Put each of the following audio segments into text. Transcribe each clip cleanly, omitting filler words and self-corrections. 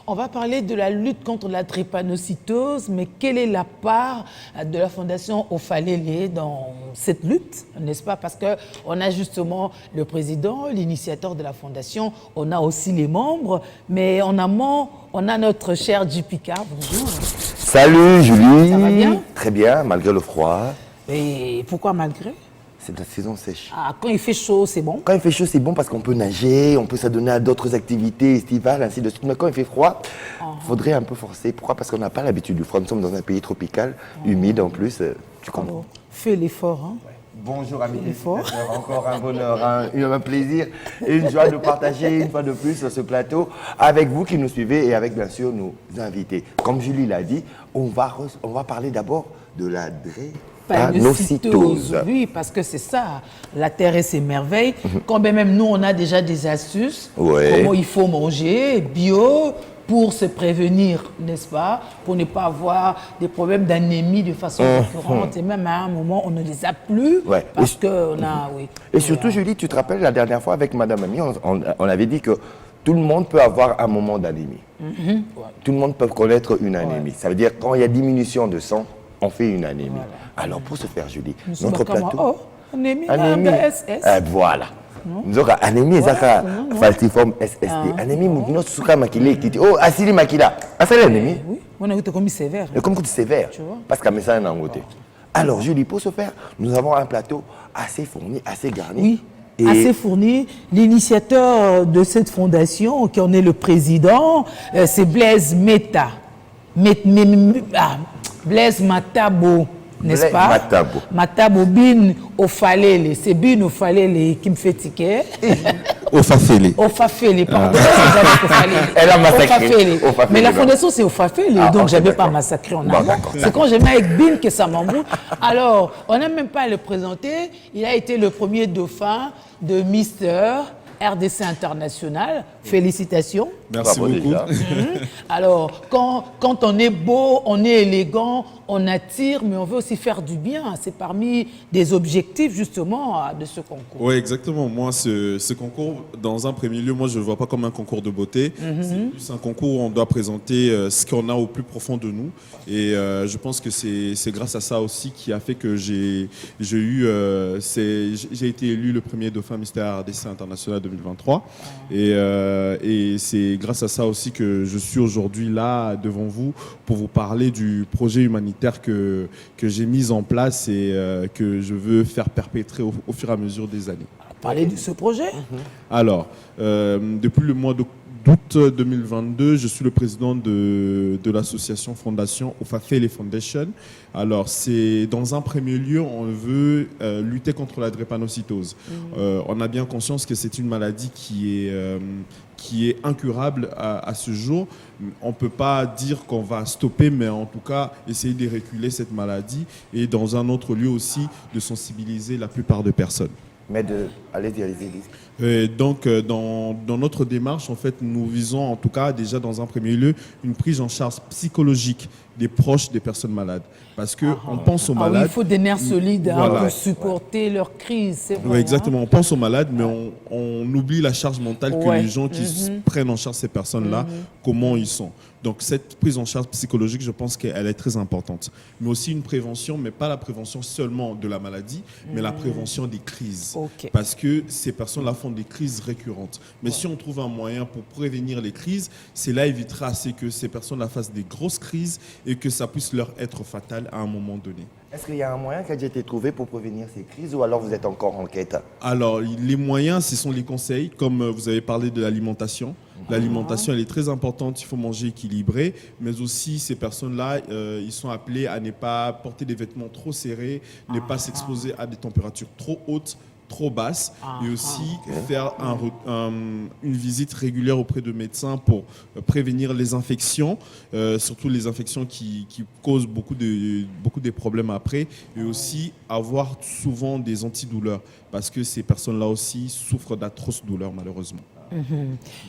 On va parler de la lutte contre la drépanocytose, mais quelle est la part de la Fondation Ofalele dans cette lutte, n'est-ce pas? Parce qu'on a justement le président, l'initiateur de la Fondation, on a aussi les membres, mais en amont, on a notre cher Jipika. Bonjour. Salut Julie. Ça va bien? Très bien, malgré le froid. Et pourquoi malgré? C'est la saison sèche. Ah, quand il fait chaud, c'est bon? Quand il fait chaud, c'est bon parce qu'on peut nager, on peut s'adonner à d'autres activités estivales, ainsi de suite. Mais quand il fait froid, il faudrait un peu forcer. Pourquoi? Parce qu'on n'a pas l'habitude du froid. Nous sommes dans un pays tropical, humide en plus. Tu comprends? Alors, fais l'effort. Hein? Bonjour amis téléspectateurs, encore un bonheur, un plaisir et une joie de partager une fois de plus ce plateau avec vous qui nous suivez et avec bien sûr nos invités. Comme Julie l'a dit, on va parler d'abord de la drépanocytose. Oui, parce que c'est ça, la terre et ses merveilles. Quand même nous, on a déjà des astuces, comment il faut manger, bio, pour se prévenir, n'est-ce pas? Pour ne pas avoir des problèmes d'anémie de façon récurrente. Et même à un moment, on ne les a plus parce qu'on a... Oui. Et surtout, Julie, tu te rappelles la dernière fois avec Madame Ami, on avait dit que tout le monde peut avoir un moment d'anémie. Tout le monde peut connaître une anémie. Ça veut dire quand il y a diminution de sang, on fait une anémie. Alors pour ce faire, Julie, notre plateau... anémie, voilà. Nous avons anémie, falciforme SST. Anémie, nous avons makilé qui oh, asili makila. Asili anémie. Oui, on a eu comme sévère. Comme sévère. Parce qu'à ça, on a un côté. Alors, Julie, pour ce faire, nous avons un plateau assez fourni, assez garni. Oui. Assez fourni. L'initiateur de cette fondation, qui en est le président, c'est Blaise Meta. Blaise Matabo, n'est-ce pas? Matabo. Matabo Bin Ofalele. C'est Bin Ofalele qui me fait ticket. Ofafele. Ofafele, pardon. Elle a massacré. Mais la fondation, c'est Ofafele, donc je n'avais pas massacré en amont. C'est quand je mets avec Bin que ça m'embrouille. Alors, on n'a même pas à le présenter. Il a été le premier dauphin de Mister RDC International. Félicitations. Merci beaucoup. Alors, quand on est beau, on est élégant, on attire, mais on veut aussi faire du bien. C'est parmi des objectifs, justement, de ce concours. Oui, exactement. Moi, ce concours, dans un premier lieu, moi, je ne le vois pas comme un concours de beauté. C'est plus un concours où on doit présenter ce qu'on a au plus profond de nous. Et je pense que c'est grâce à ça aussi qui a fait que j'ai été élu le premier dauphin Mystère RDC International 2023. Et c'est grâce à ça aussi que je suis aujourd'hui là devant vous pour vous parler du projet humanitaire que j'ai mis en place et que je veux faire perpétrer au fur et à mesure des années. Parlez de ce projet. Alors, depuis le mois d'août 2022, je suis le président de l'association Fondation Ofafele Foundation. Alors, c'est dans un premier lieu, on veut lutter contre la drépanocytose. On a bien conscience que c'est une maladie qui est incurable à ce jour. On ne peut pas dire qu'on va stopper, mais en tout cas, essayer de reculer cette maladie et dans un autre lieu aussi, de sensibiliser la plupart des personnes. Mais allez-y. Donc, dans notre démarche, en fait, nous visons, en tout cas, déjà dans un premier lieu, une prise en charge psychologique des proches des personnes malades. Parce qu'on pense aux malades. Oui, il faut des nerfs solides pour supporter leur crise, c'est vrai. Oui, exactement. On pense aux malades, mais on oublie la charge mentale que les gens qui prennent en charge ces personnes-là, comment ils sont. Donc, cette prise en charge psychologique, je pense qu'elle est très importante. Mais aussi une prévention, mais pas la prévention seulement de la maladie, mais la prévention des crises. Parce que ces personnes-là font des crises récurrentes. Mais si on trouve un moyen pour prévenir les crises, cela évitera que ces personnes-là fassent des grosses crises et que ça puisse leur être fatal à un moment donné. Est-ce qu'il y a un moyen qui a déjà été trouvé pour prévenir ces crises ou alors vous êtes encore en quête? Alors, les moyens, ce sont les conseils, comme vous avez parlé de l'alimentation. L'alimentation, elle est très importante, il faut manger équilibré, mais aussi ces personnes-là, ils sont appelés à ne pas porter des vêtements trop serrés, ne pas s'exposer à des températures trop hautes, trop basse, et aussi faire une visite régulière auprès de médecins pour prévenir les infections, surtout les infections qui causent beaucoup de problèmes après, et aussi avoir souvent des antidouleurs, parce que ces personnes-là aussi souffrent d'atroces douleurs malheureusement.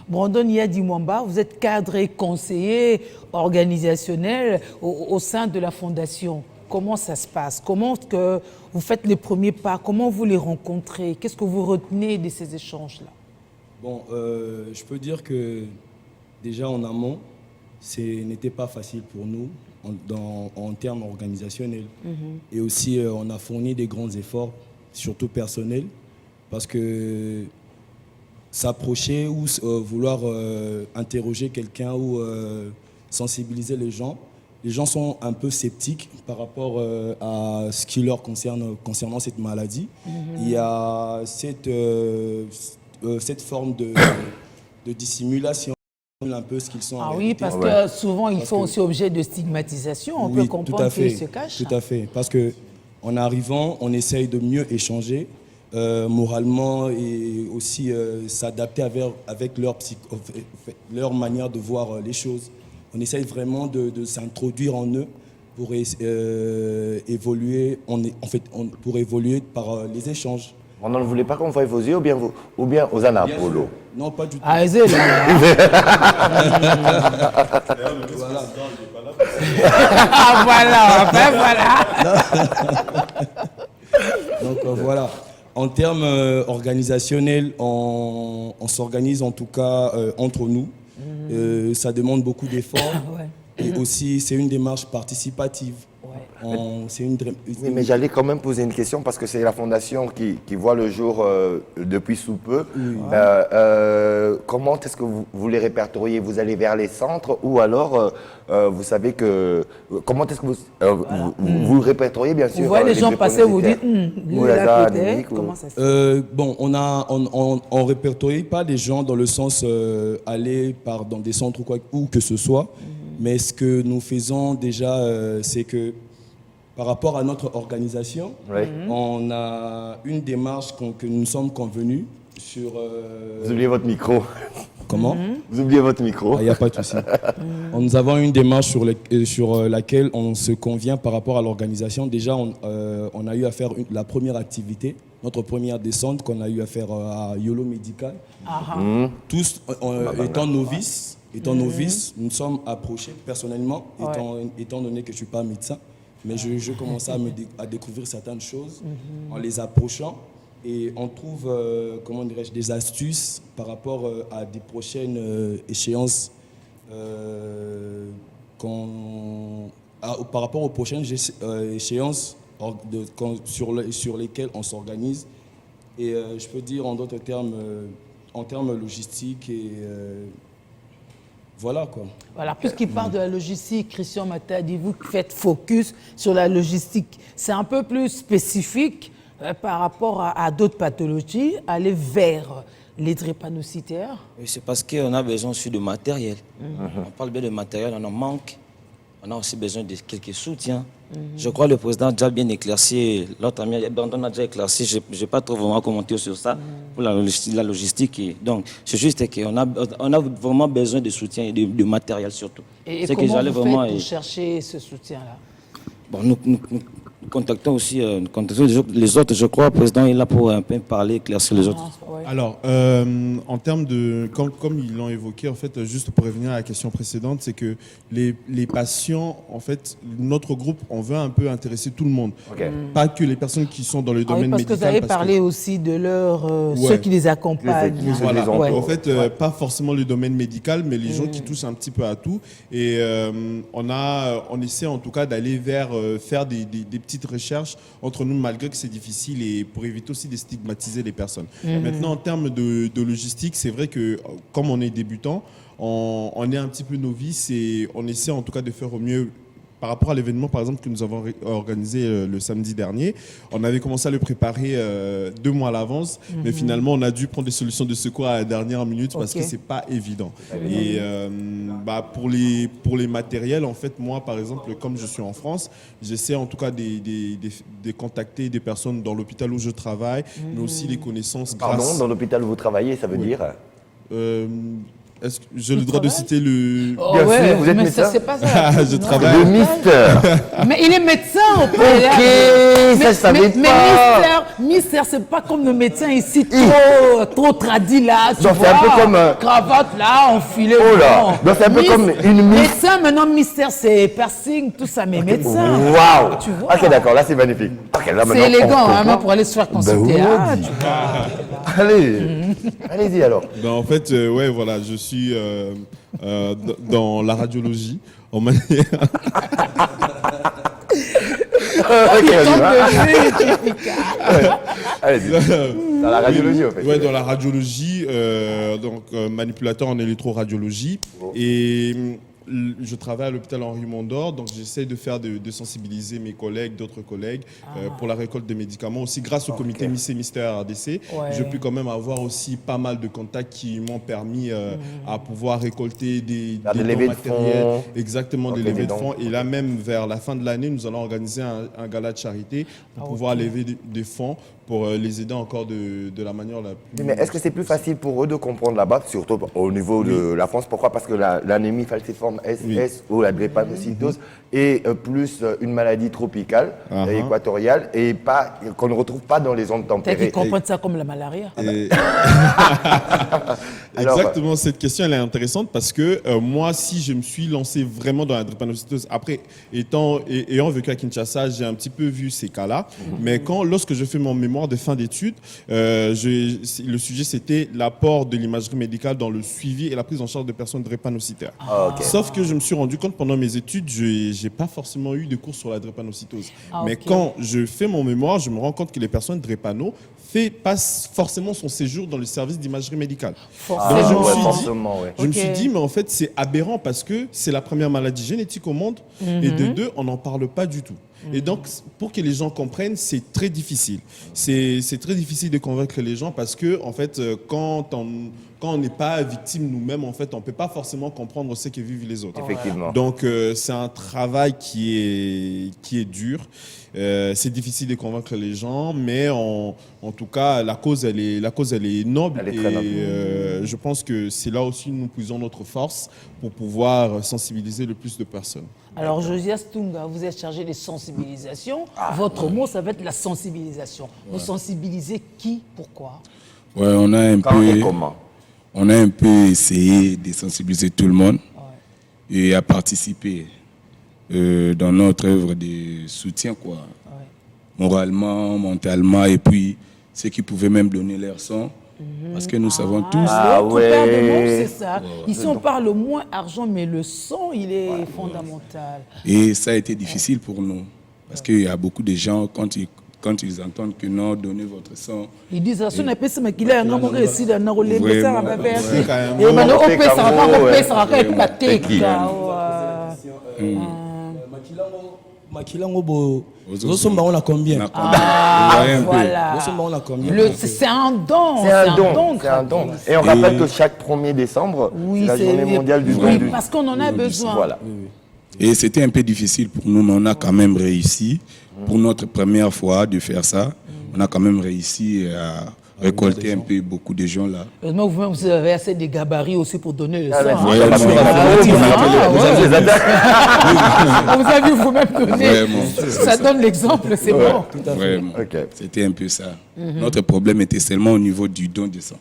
Brandon Yadimwamba, vous êtes cadre et conseiller organisationnel au sein de la Fondation. Comment ça se passe? Comment que vous faites les premiers pas? Comment vous les rencontrez? Qu'est-ce que vous retenez de ces échanges-là? Bon, je peux dire que déjà en amont, ce n'était pas facile pour nous en termes organisationnels. Et aussi, on a fourni des grands efforts, surtout personnels, parce que s'approcher ou vouloir interroger quelqu'un ou sensibiliser les gens sont un peu sceptiques par rapport à ce qui leur concerne concernant cette maladie. Il y a cette forme de dissimulation, un peu ce qu'ils sont. Ah oui, parce que souvent ils font aussi objet de stigmatisation. On peut comprendre qu'ils se cachent. Tout à fait, parce que en arrivant, on essaye de mieux échanger moralement et aussi s'adapter avec leur manière de voir les choses. On essaye vraiment de s'introduire en eux pour évoluer, pour évoluer par les échanges. On ne voulait pas qu'on voie vos yeux ou bien aux anapolo. Non, pas du tout. Ah, c'est là. Voilà, enfin voilà. Donc voilà. En termes organisationnels, on s'organise en tout cas entre nous. Ça demande beaucoup d'efforts. Et aussi, c'est une démarche participative. Oui, mais j'allais quand même poser une question parce que c'est la fondation qui voit le jour depuis sous peu. Comment est-ce que vous les répertoriez? Vous allez vers les centres ou alors vous savez que... Comment est-ce que vous répertoriez bien sûr? Vous voyez les gens passer, vous dites, lui là peut-être, comment ça se fait? Bon, on répertorie pas les gens dans le sens aller dans des centres ou où que ce soit. Mais ce que nous faisons déjà, c'est que par rapport à notre organisation, on a une démarche que nous sommes convenus sur... Vous oubliez votre micro. Comment? Vous oubliez votre micro. Il n'y a pas de souci. Nous avons une démarche sur laquelle on se convient par rapport à l'organisation. Déjà, on a eu à faire la première activité, notre première descente qu'on a eu à faire à Yolo Médical. Tous étant novices. Nous sommes approchés personnellement, étant donné que je ne suis pas médecin, mais je commençais à découvrir certaines choses en les approchant et on trouve des astuces par rapport à des prochaines échéances, par rapport aux prochaines échéances sur lesquelles on s'organise. Et je peux dire en d'autres termes, en termes logistiques et... Voilà quoi. Voilà, puisqu'il parle de la logistique, Christian Matta dit vous faites focus sur la logistique. C'est un peu plus spécifique par rapport à d'autres pathologies, aller vers les drépanocytaires. Oui, c'est parce qu'on a besoin aussi de matériel. On parle bien de matériel, on en manque. On a aussi besoin de quelques soutiens. Je crois que le président a déjà bien éclairci, l'autre ami Brandon a déjà éclairci, je n'ai pas trop vraiment commenté sur ça, pour la logistique. Donc, c'est juste qu'on a vraiment besoin de soutien et de matériel surtout. Et comment vous faites pour chercher ce soutien-là? Bon, nous contactons aussi les autres, je crois. Le président est là pour un peu parler, éclaircir les autres. Alors, en termes de... Comme ils l'ont évoqué, en fait, juste pour revenir à la question précédente, c'est que les patients, en fait, notre groupe, on veut un peu intéresser tout le monde. Pas que les personnes qui sont dans le domaine médical. Parce que vous avez parlé aussi de ceux qui les accompagnent. Voilà. En fait, pas forcément le domaine médical, mais les gens qui touchent un petit peu à tout. Et on essaie en tout cas d'aller vers faire des petites recherches entre nous, malgré que c'est difficile, et pour éviter aussi de stigmatiser les personnes. Maintenant, en termes de logistique, c'est vrai que comme on est débutant, on est un petit peu novice et on essaie en tout cas de faire au mieux. Par rapport à l'événement, par exemple, que nous avons organisé le samedi dernier, on avait commencé à le préparer 2 mois à l'avance, mais finalement, on a dû prendre des solutions de secours à la dernière minute parce que c'est pas évident. Et pour les matériels, en fait, moi, par exemple, comme je suis en France, j'essaie en tout cas de contacter des personnes dans l'hôpital où je travaille, mais aussi les connaissances. Pardon, dans l'hôpital où vous travaillez, ça veut dire est-ce que j'ai le droit de citer le... Bien sûr, vous êtes médecin. C'est pas ça. Je travaille. Le Mister. Mais il est médecin au Ok, ça je savais pas. Mais Mister, c'est pas comme le médecin ici, trop tradit là. Tu vois, c'est un peu comme... cravate là, enfilé. Oh là, donc c'est un peu comme une médecin, maintenant Mister, c'est piercing, tout ça, mais médecin. Waouh. Tu vois. Ok, d'accord, là c'est magnifique. C'est élégant, hein, pour aller se faire consulter. Allez, allez-y alors. Ben, en fait, ouais, voilà, je suis dans la radiologie. On m'a Ok, on y va. Allez-y. Dans la radiologie, en fait. Oui, dans la radiologie, manipulateur en électroradiologie. Et je travaille à l'hôpital Henri Mondor, donc j'essaie de faire de sensibiliser mes collègues, d'autres collègues, pour la récolte de médicaments. Aussi, grâce au comité Miss et Mister RDC, j'ai pu quand même avoir aussi pas mal de contacts qui m'ont permis à pouvoir récolter des dons matériels. Exactement, des levées de fonds. Et là, même vers la fin de l'année, nous allons organiser un gala de charité pour pouvoir lever des fonds pour les aider encore de la manière la plus... Mais est-ce que c'est plus facile pour eux de comprendre là-bas, surtout au niveau de la France? Pourquoi? Parce que l'anémie falciforme SS ou la drépanocytose est plus une maladie tropicale, équatoriale, et qu'on ne retrouve pas dans les zones tempérées. Peut-être qu'ils comprennent ça comme la malaria. Exactement, cette question elle est intéressante parce que moi, si je me suis lancé vraiment dans la drépanocytose, après ayant vécu à Kinshasa, j'ai un petit peu vu ces cas-là, mais lorsque je fais mon mémoire de fin d'études, le sujet c'était l'apport de l'imagerie médicale dans le suivi et la prise en charge de personnes drépanocytaires. Sauf que je me suis rendu compte pendant mes études, j'ai pas forcément eu de cours sur la drépanocytose. Mais quand je fais mon mémoire, je me rends compte que les personnes drépano passe forcément son séjour dans le service d'imagerie médicale. Donc je me suis dit, mais en fait, c'est aberrant parce que c'est la première maladie génétique au monde et de deux, on n'en parle pas du tout. Et donc, pour que les gens comprennent, c'est très difficile. C'est très difficile de convaincre les gens parce que, en fait, quand on n'est pas victime nous-mêmes, en fait, on ne peut pas forcément comprendre ce que vivent les autres. Effectivement. Donc, c'est un travail qui est dur. C'est difficile de convaincre les gens, mais en tout cas, la cause, elle est noble. Elle est très noble. Je pense que c'est là aussi nous puisons notre force pour pouvoir sensibiliser le plus de personnes. Alors, Josias Tunga, vous êtes chargé de sensibilisation. Votre mot, ça va être la sensibilisation. Vous sensibilisez qui? Pourquoi? Ouais, on a un peu essayé de sensibiliser tout le monde et à participer dans notre œuvre de soutien, quoi. Moralement, mentalement, et puis ceux qui pouvaient même donner leur sang. Parce que nous savons tous. C'est ça. Ici, on parle moins argent, mais le sang, il est fondamental. Et ça a été difficile pour nous. Parce qu'il y a beaucoup de gens, quand ils entendent que non, donnez votre sang. Ils disent, ça n'est pas ça, qu'il a un amour ici, un amour, les Vraiment, et maintenant, on peut Makilango bo zosomba on a combien? Voilà. C'est un don. C'est un don. Et on rappelle que chaque 1er décembre, c'est la journée mondiale du don. Oui, parce qu'on en a besoin. Voilà. Et c'était un peu difficile pour nous, mais on a quand même réussi. Pour notre première fois de faire ça, on a quand même réussi à récolter un peu beaucoup de gens là. Heureusement, vous avez assez de gabarits aussi pour donner le sang. Vous avez vous-même donné. Ça donne l'exemple, c'est bon. Vraiment. C'était un peu ça. Notre problème était seulement au niveau du don de sang.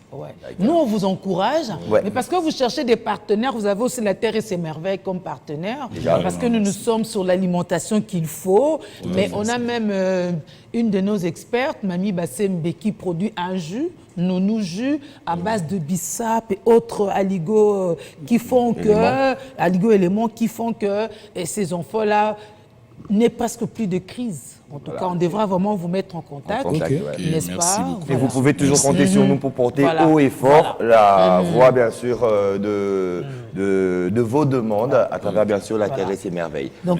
Nous, on vous encourage, mais parce que vous cherchez des partenaires, vous avez aussi la Terre et ses merveilles comme partenaire, parce que nous sommes sur l'alimentation qu'il faut, mais on a même une de nos expertes, Mamie Bassembe, qui produit un jus, Nounou jus à base de bissap et autres aligots qui font aligots éléments qui font que ces enfants-là n'aient presque plus de crise. En tout cas, on devra vraiment vous mettre en contact, n'est-ce pas? Et vous pouvez toujours compter sur nous pour porter haut et fort la voix, bien sûr, de vos demandes à travers, bien sûr, la Terre et ses merveilles. Donc,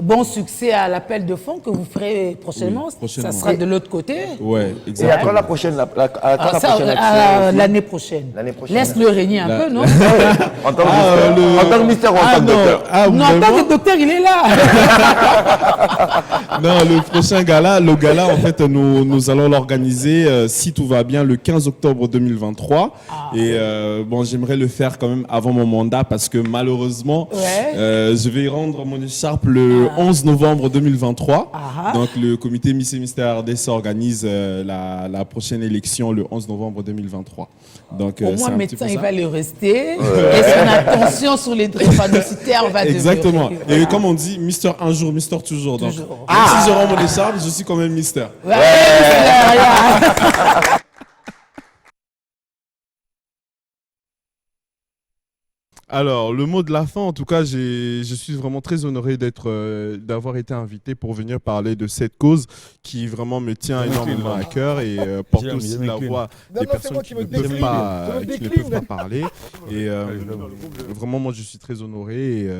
bon succès à l'appel de fonds que vous ferez prochainement. Ça sera de l'autre côté. Oui, exactement. Et à quand la prochaine l'année prochaine. Laisse-le régner un peu, non? En tant que ministère ou en tant que docteur? Non, en tant que docteur, il est là. Non, le prochain gala, en fait, nous allons l'organiser, si tout va bien, le 15 octobre 2023. Et bon, j'aimerais le faire quand même avant mon mandat parce que malheureusement, je vais rendre mon écharpe le 11 novembre 2023. Donc, le comité Miss et Mister RDC organise la prochaine élection le 11 novembre 2023. Donc, au moins, médecin, il va le rester. Et son attention sur les drépanocytaires va devenir. Exactement. Et comme on dit, Mister un jour, Mister toujours. Donc, si je rends mon écharpe, je suis quand même Mister. Alors, le mot de la fin, en tout cas, je suis vraiment très honoré d'avoir été invité pour venir parler de cette cause qui vraiment me tient énormément à cœur et porter aussi la voix des personnes qui ne peuvent pas parler. Et vraiment, moi, je suis très honoré et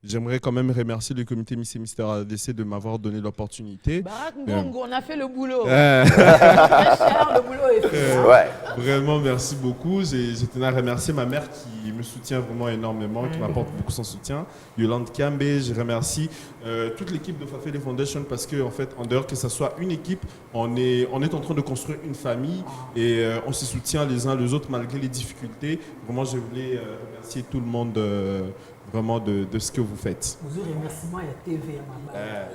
j'aimerais quand même remercier le comité Miss et Mister ADC de m'avoir donné l'opportunité. Barak Ngongo, on a fait le boulot. Très cher, le boulot est fait. Vraiment, merci beaucoup. Je tenais à remercier ma mère qui me soutient vraiment énormément, qui m'apporte beaucoup son soutien. Yolande Kambe, je remercie toute l'équipe de Fafele Foundation parce que, en fait, en dehors que ce soit une équipe, on est en train de construire une famille et on se soutient les uns les autres malgré les difficultés. Vraiment, je voulais remercier tout le monde vraiment de ce que vous faites. Vous aurez remerciement à la TV,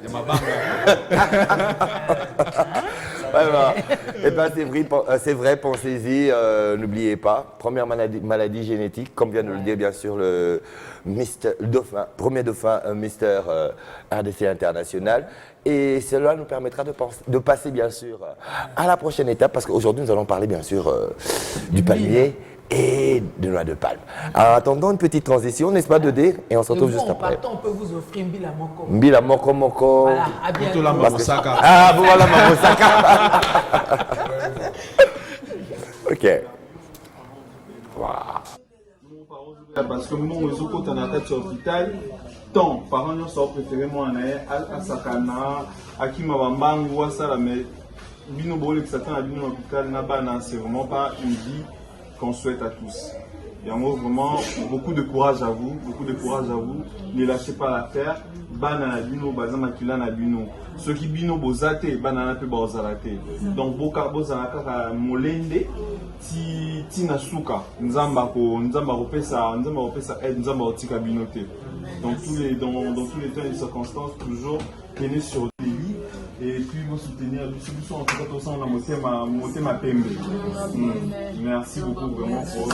il y a ma barre. C'est vrai, pensez-y, n'oubliez pas. Première maladie génétique, comme vient de le dire bien sûr le premier dauphin Mister RDC International. Et cela nous permettra de passer bien sûr à la prochaine étape parce qu'aujourd'hui nous allons parler bien sûr du palmier et de noix de palme. Alors attendons une petite transition, n'est-ce pas 2D? Et on se retrouve juste après. On peut vous offrir Mbila Moko. Mbila Moko Moko. Voilà, à bientôt. Ah, voilà Mamosaka. Ok. Wow. Parce que moi, je suis à l'hôpital. Tant, parents nous sont préférés moi à Sakana, à qui m'a bambangu ou à ça mais bino bolé que Satan a bino l'hôpital n'a pas c'est vraiment pas une vie qu'on souhaite à tous. Et en gros vraiment beaucoup de courage à vous, ne lâchez pas l'affaire. Banana bino bazama kilana bino. Ceux qui bino bozate banana pe bozalate. Donc boka bozalaka molende ti nasuka nzamba ko pesa aide nzamba otika binote. Dans tous les temps et les circonstances, toujours tenez sur des lits et puis vous soutenir. En tout cas, tout ça, on a monté ma PMB. Merci beaucoup vraiment pour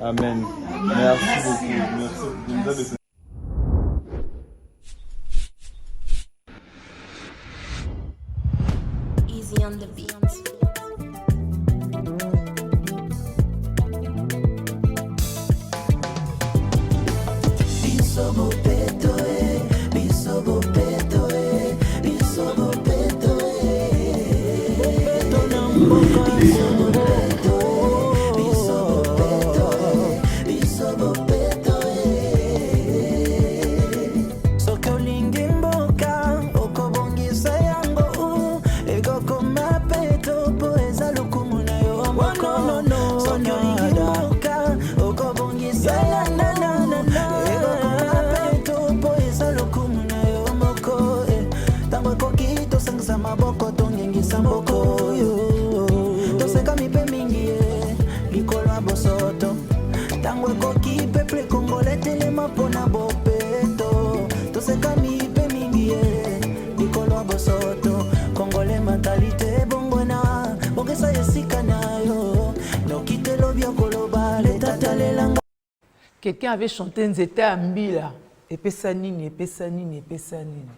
Amen. Merci beaucoup. Merci. Easy on the beat. Quelqu'un avait chanté Nzeta Ambila. Epesa nini, epesa nini, epesa nini.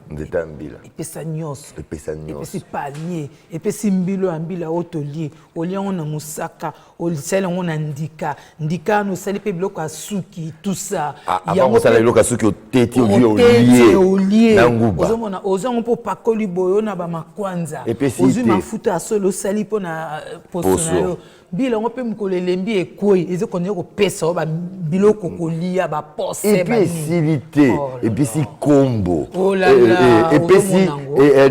Nzeta Ambila. Epesa nyos. Epesa nyos. Epesi palmier. Epesi mbilo ambila otolier. Olia on a musaka. Olisela on a ndika. Ndika no sali pe biloko asuki. Tout ça. Avant on sali biloko asuki oteti olier. Nanguba. Ozomona ozongo po pakoli boyo na ba makwanza. Epesi Ozu mafuta asolo sali po na poso. mbila on peut mukolo lembi et koi ils connaissent ko pesa ba biloko kolia ba posse et puis silité et puis si combo oh là là et puis si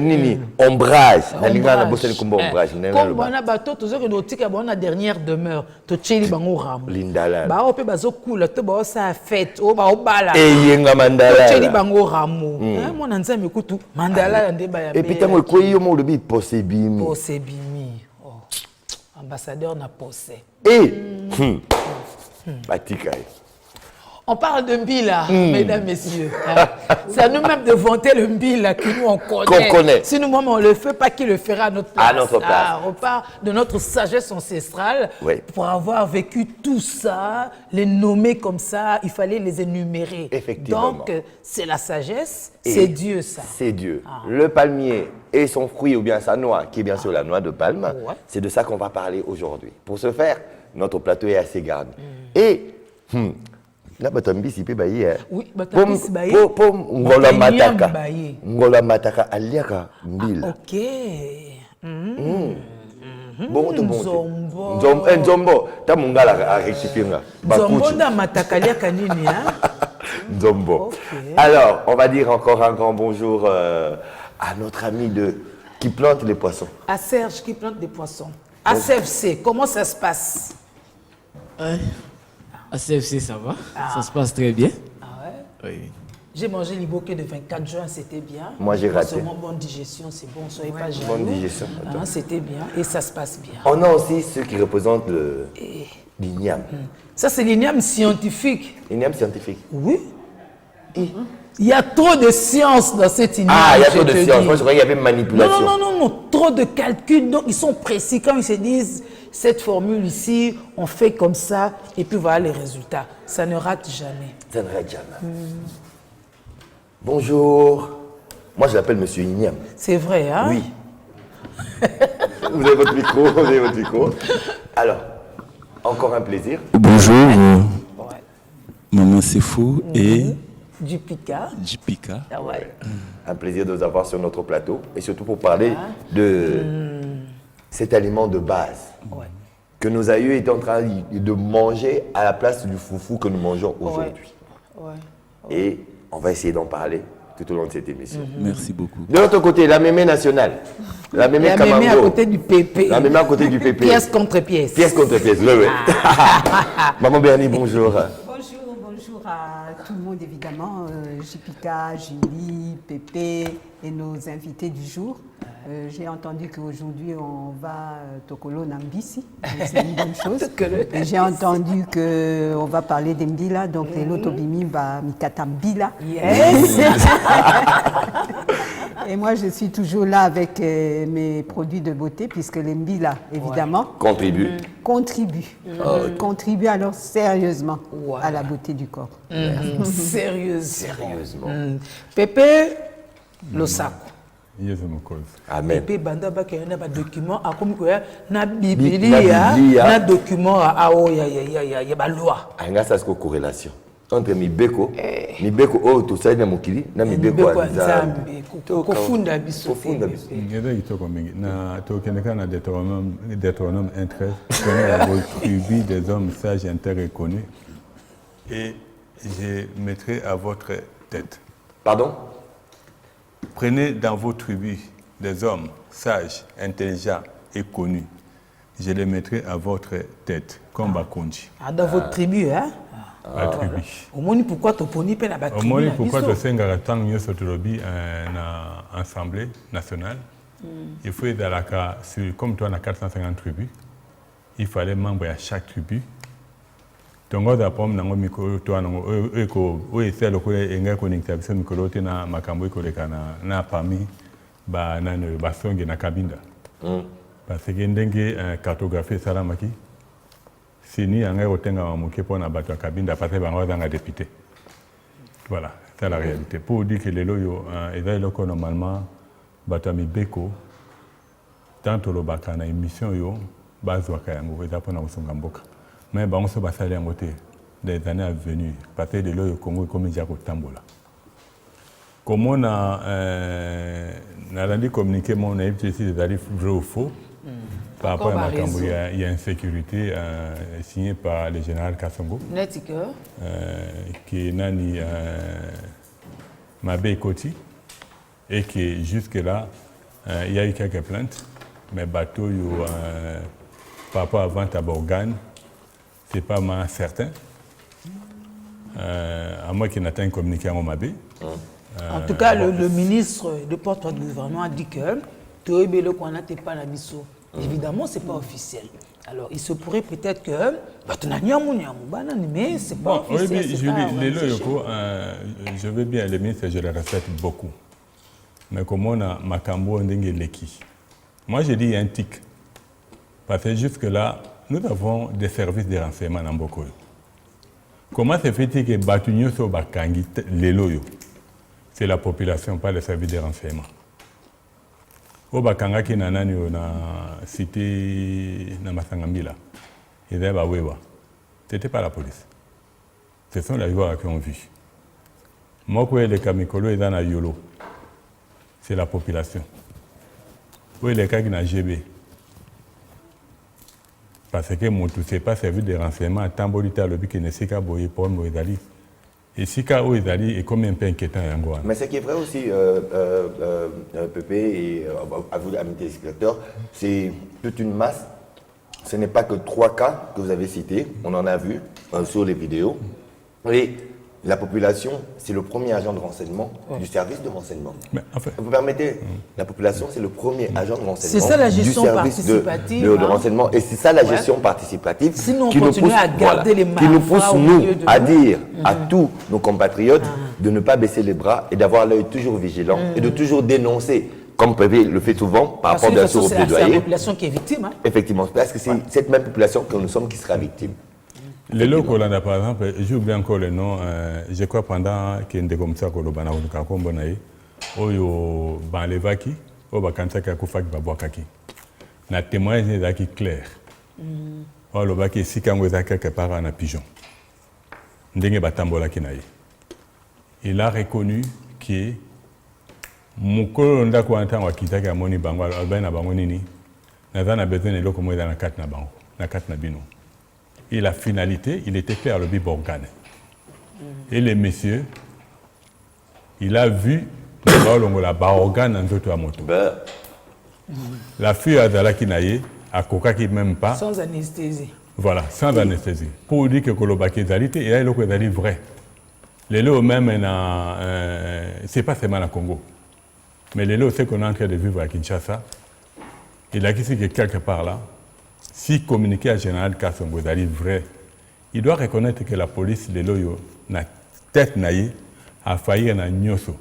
nini ombrage na linga na bosseli combo ombrage comme bona bato tozo que dotika bona dernière demeure to cheli bango ram lindala ba o pe bazo kula to ba sa fête o ba o bala et yenga mandala to cheli bango ramo mona nzambe kutu mandala nde ba ya et puis tango ko yo mo lobi posebimi ambassadeur n'a posé. Et Batika. On parle de Mbila, mesdames, messieurs. C'est à nous-mêmes de vanter le Mbila que nous on connaît. Si nous-mêmes on ne le fait pas, qui le fera à notre place? À notre place. On part de notre sagesse ancestrale. Oui. Pour avoir vécu tout ça, les nommer comme ça, il fallait les énumérer. Effectivement. Donc, c'est la sagesse, c'est Dieu ça. C'est Dieu. Le palmier et son fruit ou bien sa noix, qui est bien sûr la noix de palme, c'est de ça qu'on va parler aujourd'hui. Pour ce faire, notre plateau est assez garni. Et... Là, batambisi pe baye. Oui, batambisi baye. Po ngola mataka. Ngola mataka aliaka mbila. OK. Bon tout bon. Nzombo, ta mungala a rectifier nga. Nzombo na mataka aliaka nini hein? Nzombo. Alors, on va dire encore un grand bonjour à notre ami qui plante les poissons. À Serge qui plante des poissons. À CFC, comment ça se passe? À CFC, ça va. Ça se passe très bien. Ah ouais? Oui. J'ai mangé l'iboké de 24 juin, c'était bien. Moi, j'ai raté. Seulement bonne digestion, c'est bon, soyez pas jaloux. Bonne digestion. C'était bien et ça se passe bien. On a aussi ceux qui représentent l'INIAM. Ça, c'est l'INIAM scientifique. L'INIAM scientifique. Oui. Il y a trop de science dans cette INIAM. Ah, il y a trop de science. Moi, je croyais qu'il y avait manipulation. Non. Trop de calculs. Donc, ils sont précis. Quand ils se disent, cette formule ici, on fait comme ça, et puis voilà les résultats. Ça ne rate jamais. Ça ne rate jamais. Bonjour. Moi, je l'appelle Monsieur Ignam. C'est vrai, hein? Oui. Vous avez votre micro, Alors, encore un plaisir. Bonjour. Maman Sefou et... Djipika. Ah ouais. Un plaisir de vous avoir sur notre plateau et surtout pour parler de cet aliment de base que nos aïeux étaient en train de manger à la place du foufou que nous mangeons aujourd'hui. Et on va essayer d'en parler tout au long de cette émission. Merci beaucoup. De l'autre côté, la mémé nationale. La mémé à côté du pépé. La mémé à côté du pépé. Pièce contre pièce. Pièce contre pièce, oui. Maman Bernie, bonjour. Bonjour à tout le monde évidemment, Jipika, Julie, Pépé et nos invités du jour. J'ai entendu qu'aujourd'hui on va Tokolo Nambisi, c'est une bonne chose. J'ai entendu qu'on va parler d'Mbila, donc les Lotobimi va Mikata Mbila. Yes. Et moi je suis toujours là avec mes produits de beauté puisque les Mbila évidemment contribuent alors sérieusement à la beauté du corps. Sérieusement. Pépé, Losako. Amen. Pépé banda ba ke na ba document a comme quoi na Biblia na document a ya ba loi. Anga ça c'est corrélation entre Mibeko tout ça na mokili na Mibeko Nzambe ko funda biso. Ngebe kitoko mingi na tokendeka na Deutéronome 1:13 prenez vos tribus des hommes sages interreconnus et je mettrai à votre tête. Pardon? Prenez dans vos tribus des hommes sages, intelligents et connus. Je les mettrai à votre tête, comme Bakonji. Dans votre tribu, hein? La tribu. Au moins, pourquoi tu poni pe na ba tribu? Au moins, pourquoi tu senga la tang nyo sotulobi na assemblée nationale? Il faut être à la comme toi, on a 450 tribus. Il fallait membre à chaque tribu. Tongo da pom nango mikolo to nango eko o eselo ko enga connecta biso mikolo te na makambo eko leka na pami ba nane basonge na kabinda. Parce que ndenge cartographie salamaki sini anga otenga mamuke pona bato kabinda parce que bango zanga député. Voilà, c'est la réalité. Pour dire que les loyo eza loko normalement bato mibeko tanto lo bakana émission yo bazwaka yango eza pona usonga mboka. Mais on se bat en côté des années à venir, parce que de là, le Congo est comme déjà au Tambola. Comme on a rendu communiqué, on a utilisé des alifs vrai ou faux, Par rapport à Makambo, il y a une sécurité signée par le général Kassongo. Qui est Nani Mabé Koti. Et que jusque-là, il y a eu quelques plaintes. Mais bateau, par rapport à vente à Borgane, ce n'est pas vraiment certain. À moins qu'il n'atteigne communiqué à Mabé. En tout cas, le ministre de porte-parole du gouvernement a dit que Toébélo qu'on n'était pas la mission. Évidemment, ce n'est pas officiel. Alors, il se pourrait peut-être que. Mais ce n'est pas officiel. Oui, Julie, je veux bien, les ministres, je les respecte beaucoup. Mais comme on a Makambo Ndengeleki, moi je dis un tic. Parce que jusque-là, nous avons des services de renseignement dans Bokoyo. Comment se fait-il que Batunyo so Bakangi Leloyo? C'est la population, pas les services de renseignement. Au Bakanga qui n'a cité Namasangambila, c'était pas la police. Ce sont les joueurs qui ont vu. Moi, les Kamikolo et dans Yolo, c'est la population. Oui, les cas qui n'ont GB. Parce que mon tout, c'est pas servi de renseignement, Tambolita, le but qui ne sait qu'à boyer pour Moïdali. Et si cas où Moïdali est comme un peu inquiétant. Mais ce qui est vrai aussi, Pépé, et à vous, amis téléspectateurs, c'est toute une masse. Ce n'est pas que 3 cas que vous avez cités, on en a vu sur les vidéos. Et la population, c'est le premier agent de renseignement du service de renseignement. Mais, en fait, vous permettez, la population, c'est le premier agent de renseignement. C'est ça la gestion participative. De renseignement. Et c'est ça la gestion participative sinon, qui, nous pousse, à garder les qui nous pousse, nous, à dire à tous nos compatriotes de ne pas baisser les bras et d'avoir l'œil toujours vigilant et de toujours dénoncer, comme Pépé le fait souvent, par rapport à au plaidoyer. C'est la population qui est victime. Effectivement, parce que c'est cette même population que nous sommes qui sera victime. Les locaux, par exemple, j'oublie encore le nom, je crois pendant qu'il y a des commissaires qui ont été au Banlevaki, au Bakansa Kakufak Babouakaki. Na témoignage est clair. Au Lobaki, si quand vous avez quelque part en pigeon, il a reconnu que Moukolo Ndako Antan Wakitaka Amoni Bango, Albana Bangonini, n'a besoin de l'eau comme dans la carte Nabino. Et la finalité, il était clair, le Biborgane. Et les messieurs, il a vu la Baorgane en d'autres moto. La fille à Zalakinaye, à Koka qui même pas. Sans anesthésie. Voilà, sans anesthésie. Pour dire que Kolobaki Zalité, il y a le Zali vrai. Les lots même, c'est pas seulement le Congo. Mais les lots, c'est qu'on est en train de vivre à Kinshasa. Il a dit que quelque part là, si communiqué à Général Kassongo est vrai, il doit reconnaître que la police de l'Oyo, na tête naïe, a failli à Nyoso.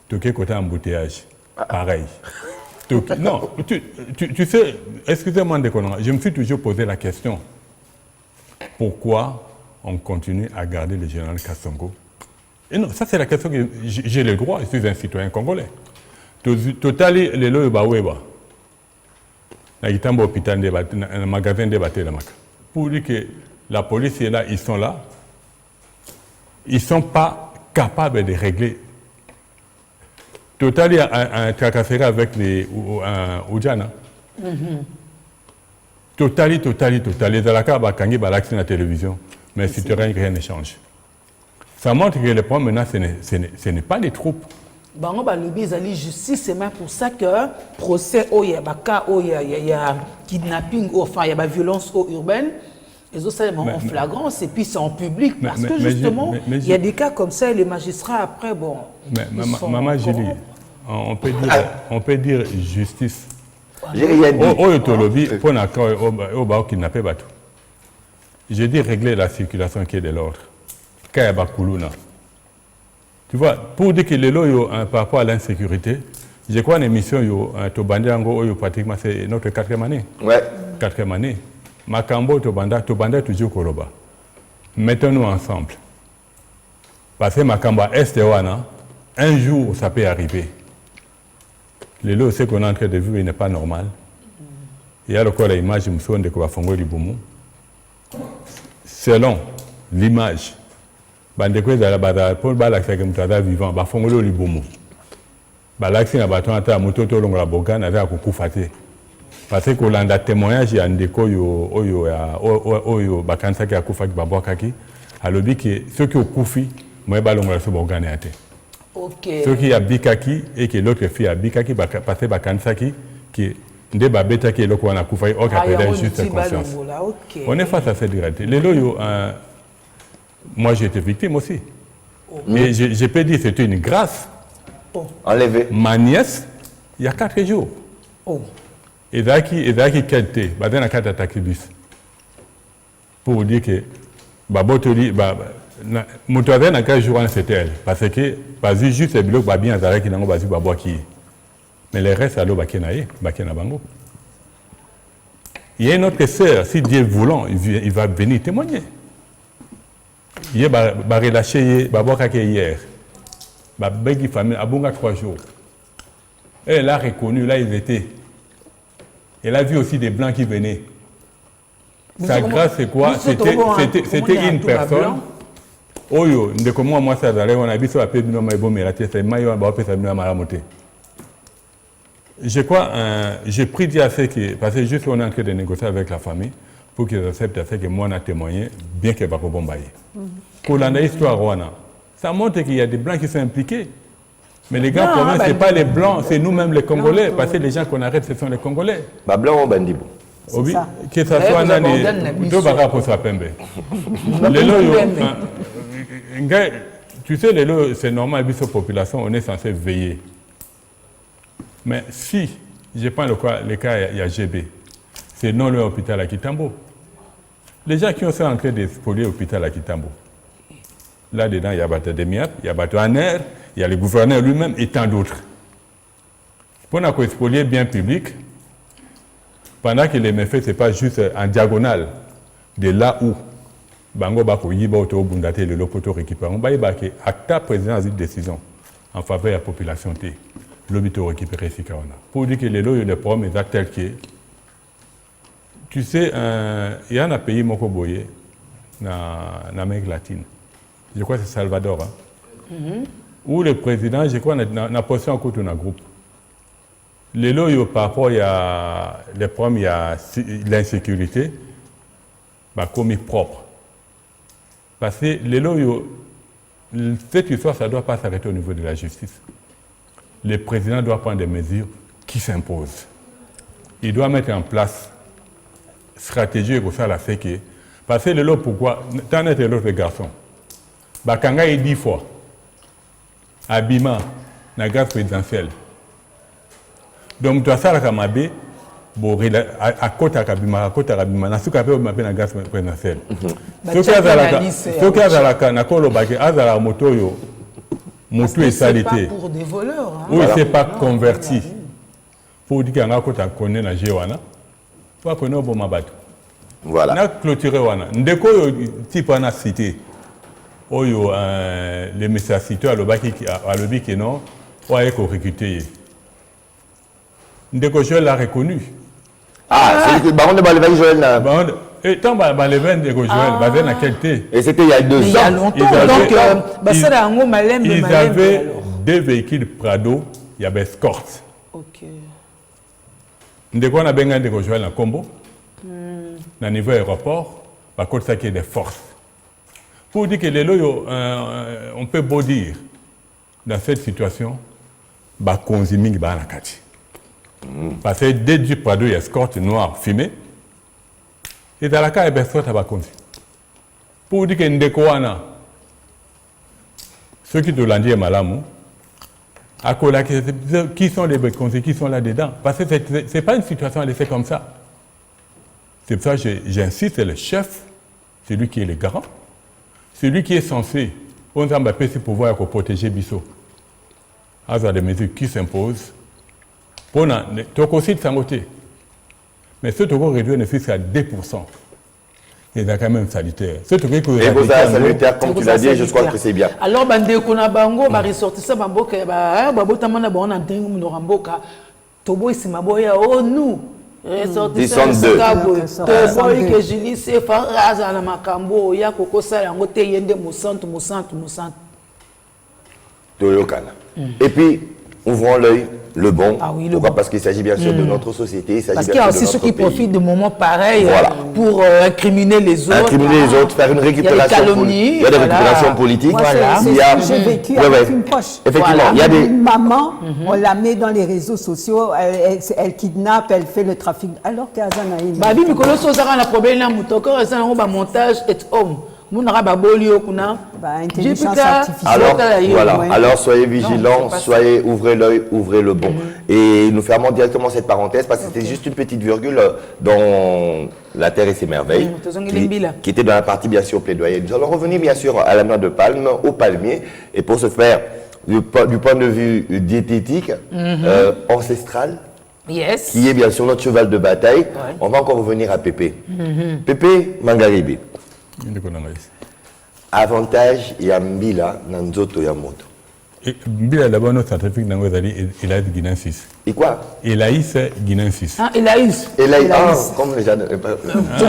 Toké côté embouteillage. Pareil. Non, tu sais, excusez-moi de connaître, je me suis toujours posé la question. Pourquoi on continue à garder le Général Kassongo? Et non, ça c'est la question que j'ai le droit, je suis un citoyen congolais. Totali le l'Oyo Baweba. Dans un magasin de bâtiments. Pour dire que la police est là, ils sont là. Ils ne sont pas capables de régler. Total, il y a un tracasserie avec les Oudjana. Total. Les Alaka, Bakangi, Balaxi à la télévision. Mais si tu rien ne change. Ça montre que le problème maintenant, ce n'est pas les troupes. Bango balobi ezali justice, c'est même pour ça que procès il y a kidnapping, enfin il y a violence urbaine, les autres en flagrance et puis c'est en public parce que justement il y a des cas comme ça et les magistrats après bon. Maman Julie, on peut dire justice. J'ai rien dit. Je dis régler la circulation qui est de l'ordre. Kaya Kuluna. Tu vois, pour dire que les lots par rapport à l'insécurité, je crois une émission, pratiquement c'est notre 4e année. Ouais. 4e année. Makambo, Tobanda toujours Koroba. Mettons-nous ensemble. Parce que Makambo Est un jour ça peut arriver. Les lots, ce qu'on est en train de vivre n'est pas normal. Il y a encore l'image de Kobafongo Liboumou. Selon l'image, bandeko ezala bada pour balakisa ke mutaza vivant ba fongolo libomo balakisi na bato ata moto to longola bogana za kukufa te Parce que Kolanda témoignage ya ndeko oyo bakanisa ki akufa ki babwakaki alobi que ceux qui okufi moi balongola so bogane ate. OK. Ceux qui abikaki et que l'autre fille abikaki parce que bakanisa ki nde babeta ki eloko wana akufa o ka perdre juste conscience. Okay. On est face à cette réalité. Moi j'ai été victime aussi. Mais je peux dire que c'était une grâce. Enlevé. Ma nièce, il y a 4 jours. Et Zaki Kente, dans la carte taxibus. Pour dire que, Babotoli, Moutouazen a 4 jours, c'était elle. Parce que, Bazi juste les blocs, Babi Azare qui n'ont pas Bazi Babouaki. Mais les restes, alors, Bakenaye, Bakenabango. Il y a une autre sœur, si Dieu voulant, il va venir témoigner. Il va relâcher, Babouaki hier. Babegi famille, Abunga 3 jours. Elle a reconnu, là ils étaient. Elle a vu aussi des blancs qui venaient. Sa grâce, c'est quoi? C'était une personne. Oyo, ndeko moi ça d'aller on a vu sur la paix du nom Maïbo Mératier, c'est Maïo en bas ça nous a malamoté. Je crois, j'ai pris Dieu à ce que, parce que juste on est en train de négocier avec la famille pour qu'ils acceptent à ce que moi on a témoigné, bien qu'elle va pas bombarder. Pour l'histoire, ça montre qu'il y a des blancs qui sont impliqués. Mais les gars, ce n'est pas les blancs, c'est nous-mêmes les Congolais. Parce que les gens qu'on arrête, ce sont les Congolais. Blanc ou Bandibo. Oui, que ce soit Nani, deux barras pour sa pembe. Tu sais, c'est normal, vu cette population, on est censé veiller. Mais si, je prends le cas, il y a GB, c'est non le hôpital à Kitambo. Les gens qui sont en train de spolier l'hôpital à Kitambo. Là-dedans, il y a Bata Demiap, il y a Bata Aner, il y a le gouverneur lui-même et tant d'autres. Pour nous expolier bien public, pendant que les méfaits, ce n'est pas juste en diagonale de là où Bango Bako Yiba Oto Bundate le Lopoto récupère. On va y baquer acta président une décision en faveur de la population. L'obito récupérer ici. Pour dire que les lois, il y a des problèmes tels que. Tu sais, il y a un pays Mokoboye, dans l'Amérique latine. Je crois que c'est Salvador. Où le président, je crois, n'a pas posé en côté d'un groupe. Les lois, par rapport à les problèmes, il y a l'insécurité, commis propre. Parce que les lois, cette histoire, ça ne doit pas s'arrêter au niveau de la justice. Le président doit prendre des mesures qui s'imposent. Il doit mettre en place stratégie pour ça, la fait que. Parce que les lois, pourquoi? T'en es l'autre garçon. Bakanga est 10 fois. Abima, la grâce présidentielle. Donc, tu as ça, la Kamabe, à côté de Abima, à côté de Abima, na suka pe mapé la grâce présidentielle. Ce qui a dans la canacolo, la moto, moto est salité. C'est pas pour des voleurs. Hein? Oui, c'est pas converti. Pour dire qu'on a côté connaît la Géwana, pour connaître bon mabato. Voilà. On a clôturé Wana. Ndeko, type on a cité. Oyo, les messages cités à l'obaki qui non, ou à éco-recruter. Ndeko Joël l'a reconnu. C'est le baron de Baléven Joël. Et tant Baléven de Joël, Baléven a qualité. Et c'était il y a 2 ans. Il y a longtemps. Ils avaient 2 véhicules Prado, il y avait escorte. Ok. Ndeko on a bien Ndeko Joël en combo. Dans le niveau aéroport, par contre, ça qui est des forces. Pour dire que les lois, on peut beau dire, dans cette situation, bah consommer bah nakati. Parce que dès du Prado, il y a escorte noire fumée. Et dans la cas, il y a escorte à consommer. Pour dire que Ndekoana, ceux qui te l'ont dit malamou, qui sont les conseillers qui sont là-dedans. Parce que ce n'est pas une situation à laisser comme ça. C'est pour ça que j'insiste, c'est le chef, c'est lui qui est le garant. C'est lui qui est censé, on a ce pouvoir pour protéger Bissot. Il y a des mesures qui s'imposent. Pour nous, aussi de sangoté. Mais ce togo réduit ne fût qu'à 2%. Il y a quand même sanitaire. Ce togo qui et vous avez sanitaire, comme tu l'as dit, je crois que c'est bien. Alors, bande kona bango, ba ressortir ça, bamboka, ba botamana ba on a dingue mu ramboka. Tobo isi maboya, oh nous. Ressortir ça, tobo que Julie c'est faraza na makambo, ya kokosa yango te yende musantu. Et puis, ouvrons l'œil le bon. Ah oui, le Pourquoi? bon. Parce qu'il s'agit bien sûr de notre société, il s'agit Parce bien qu'il y a sûr de aussi ceux notre qui pays. profitent de moments pareils Voilà. pour incriminer les autres. Incriminer les autres, faire une récupération. Il Il y a des récupérations politiques. Moi, Voilà. c'est Il y a- ce que j'ai vécu Ouais, avec ouais. une proche. Effectivement, il y a des... Une maman, on la met dans les réseaux sociaux, elle kidnappe, elle fait le trafic. Alors qu'Azanaï. Babi mikolo so zaka na problème na mutoko eza na ba montage et homme. Munara baboli okuna. Intelligence artificielle. Alors, voilà. Ouais. Alors, soyez vigilants, Non, soyez, ouvrez l'œil, ouvrez le bon. Et nous fermons directement cette parenthèse parce que c'était juste une petite virgule dans La Terre et ses merveilles, qui était dans la partie, bien sûr, plaidoyer. Nous allons revenir, bien sûr, à la noix de palme, au palmier. Et pour ce faire, du point de vue diététique, ancestral, Yes. qui est bien sûr notre cheval de bataille, on va encore revenir à Pépé. Pépé Mangaribi. Avantage ya mbila na nzoto ya moto. Mbila d'abord notre scientifique nango ezali Elaïs guinensis. Et quoi? Elaïs guinensis. Ah, Elaïs. Elaïs. Ah, comme les gens.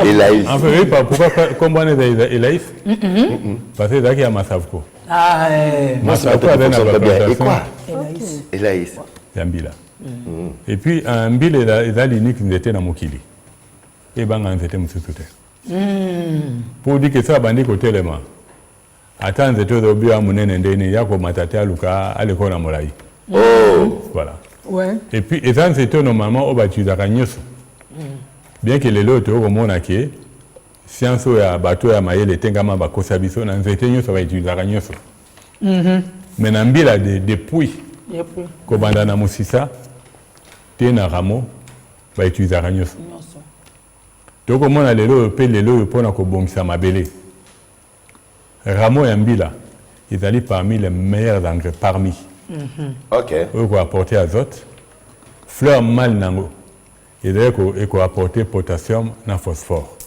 Elaïs. En fait, oui, pourquoi comment on est Elaïs? Parce que c'est à Massavko. Ah, Massavko a donné la bien. Et quoi? Elaïs. Elaïs. C'est Mbila. Et puis, Mbila est l'unique qui était dans Mokili. Et ben, on était Moussoutoute. Pour dire que ça, bandi côté les mains. Attends, c'était au bio à Mounen Ndeni, Yako Matata Luka, à l'école à Moraï. Oh! Voilà. Ouais. Et puis, et ça, c'était normalement au bâti d'Aragnos. Bien que les lots au monde à qui, science ou à bateau à mailler les tengama bakosabiso, dans ces teignos, ça va utiliser Aragnos. Mais dans Mbila, depuis, Kobanda na Moussissa, Tena Ramo, va utiliser Aragnos. Donc, au monde à l'élo, paye l'élo pour na kobongisa mabele. Ramo et Mbila, ils allaient parmi les meilleurs engrais, parmi. Ok. Eux qui ont apporté azote. Fleur mal nango. Ils ont apporté potassium et phosphore.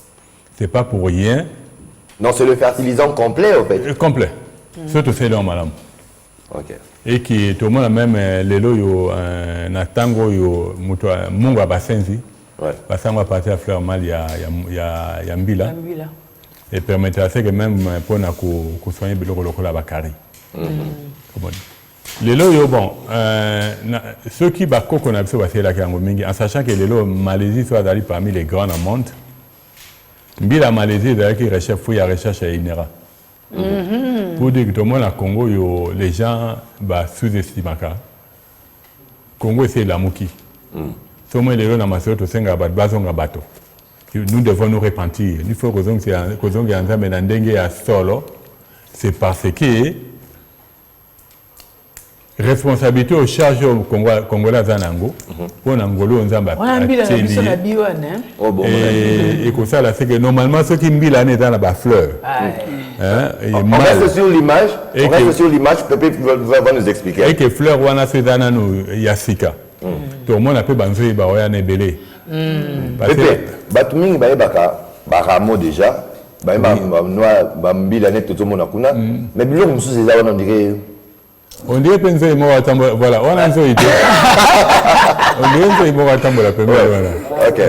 Ce n'est pas pour rien. Non, c'est le fertilisant complet, en fait. Complet. Surtout c'est dans madame. Ok. Et qui, tout le monde a même les lots, na tango, mungo basenzi. Ouais. Parce qu'on va partir à fleur mal, il y a Mbila. Et permettre à ce que même pour nous soigner le bakari. Les lots, bon, ceux qui ont qu'on a besoin de en sachant que les lots Malaisie sont parmi les grands au monde. Mbila Malaisie, qui recherche la recherche à INERA. Pour dire que tout le monde à Congo, les gens sous-estiment. Congo, c'est la mouki. Sommes les lots dans ma soeur, bateau. Nous devons nous repentir. Il faut que nous solo. C'est parce que responsabilité au charge au Congolais Zanango pour Nangolo Nzamba. Et comme ça, c'est que normalement, ceux qui mbila n'est dans la fleur. On reste sur l'image. On reste sur l'image. Pépé va nous expliquer. Et que fleur wana se dana nous yasika. Tout le monde a pu banzer baoya nebele. Pépé, Batumingi Baebaka, Baramo déjà, Mbila net tout le monde a kuna, mais bilo musu c'est ça on dirait. On dirait que c'est moi voilà, on a un idée. On dirait que c'est moi la première voilà. Ok.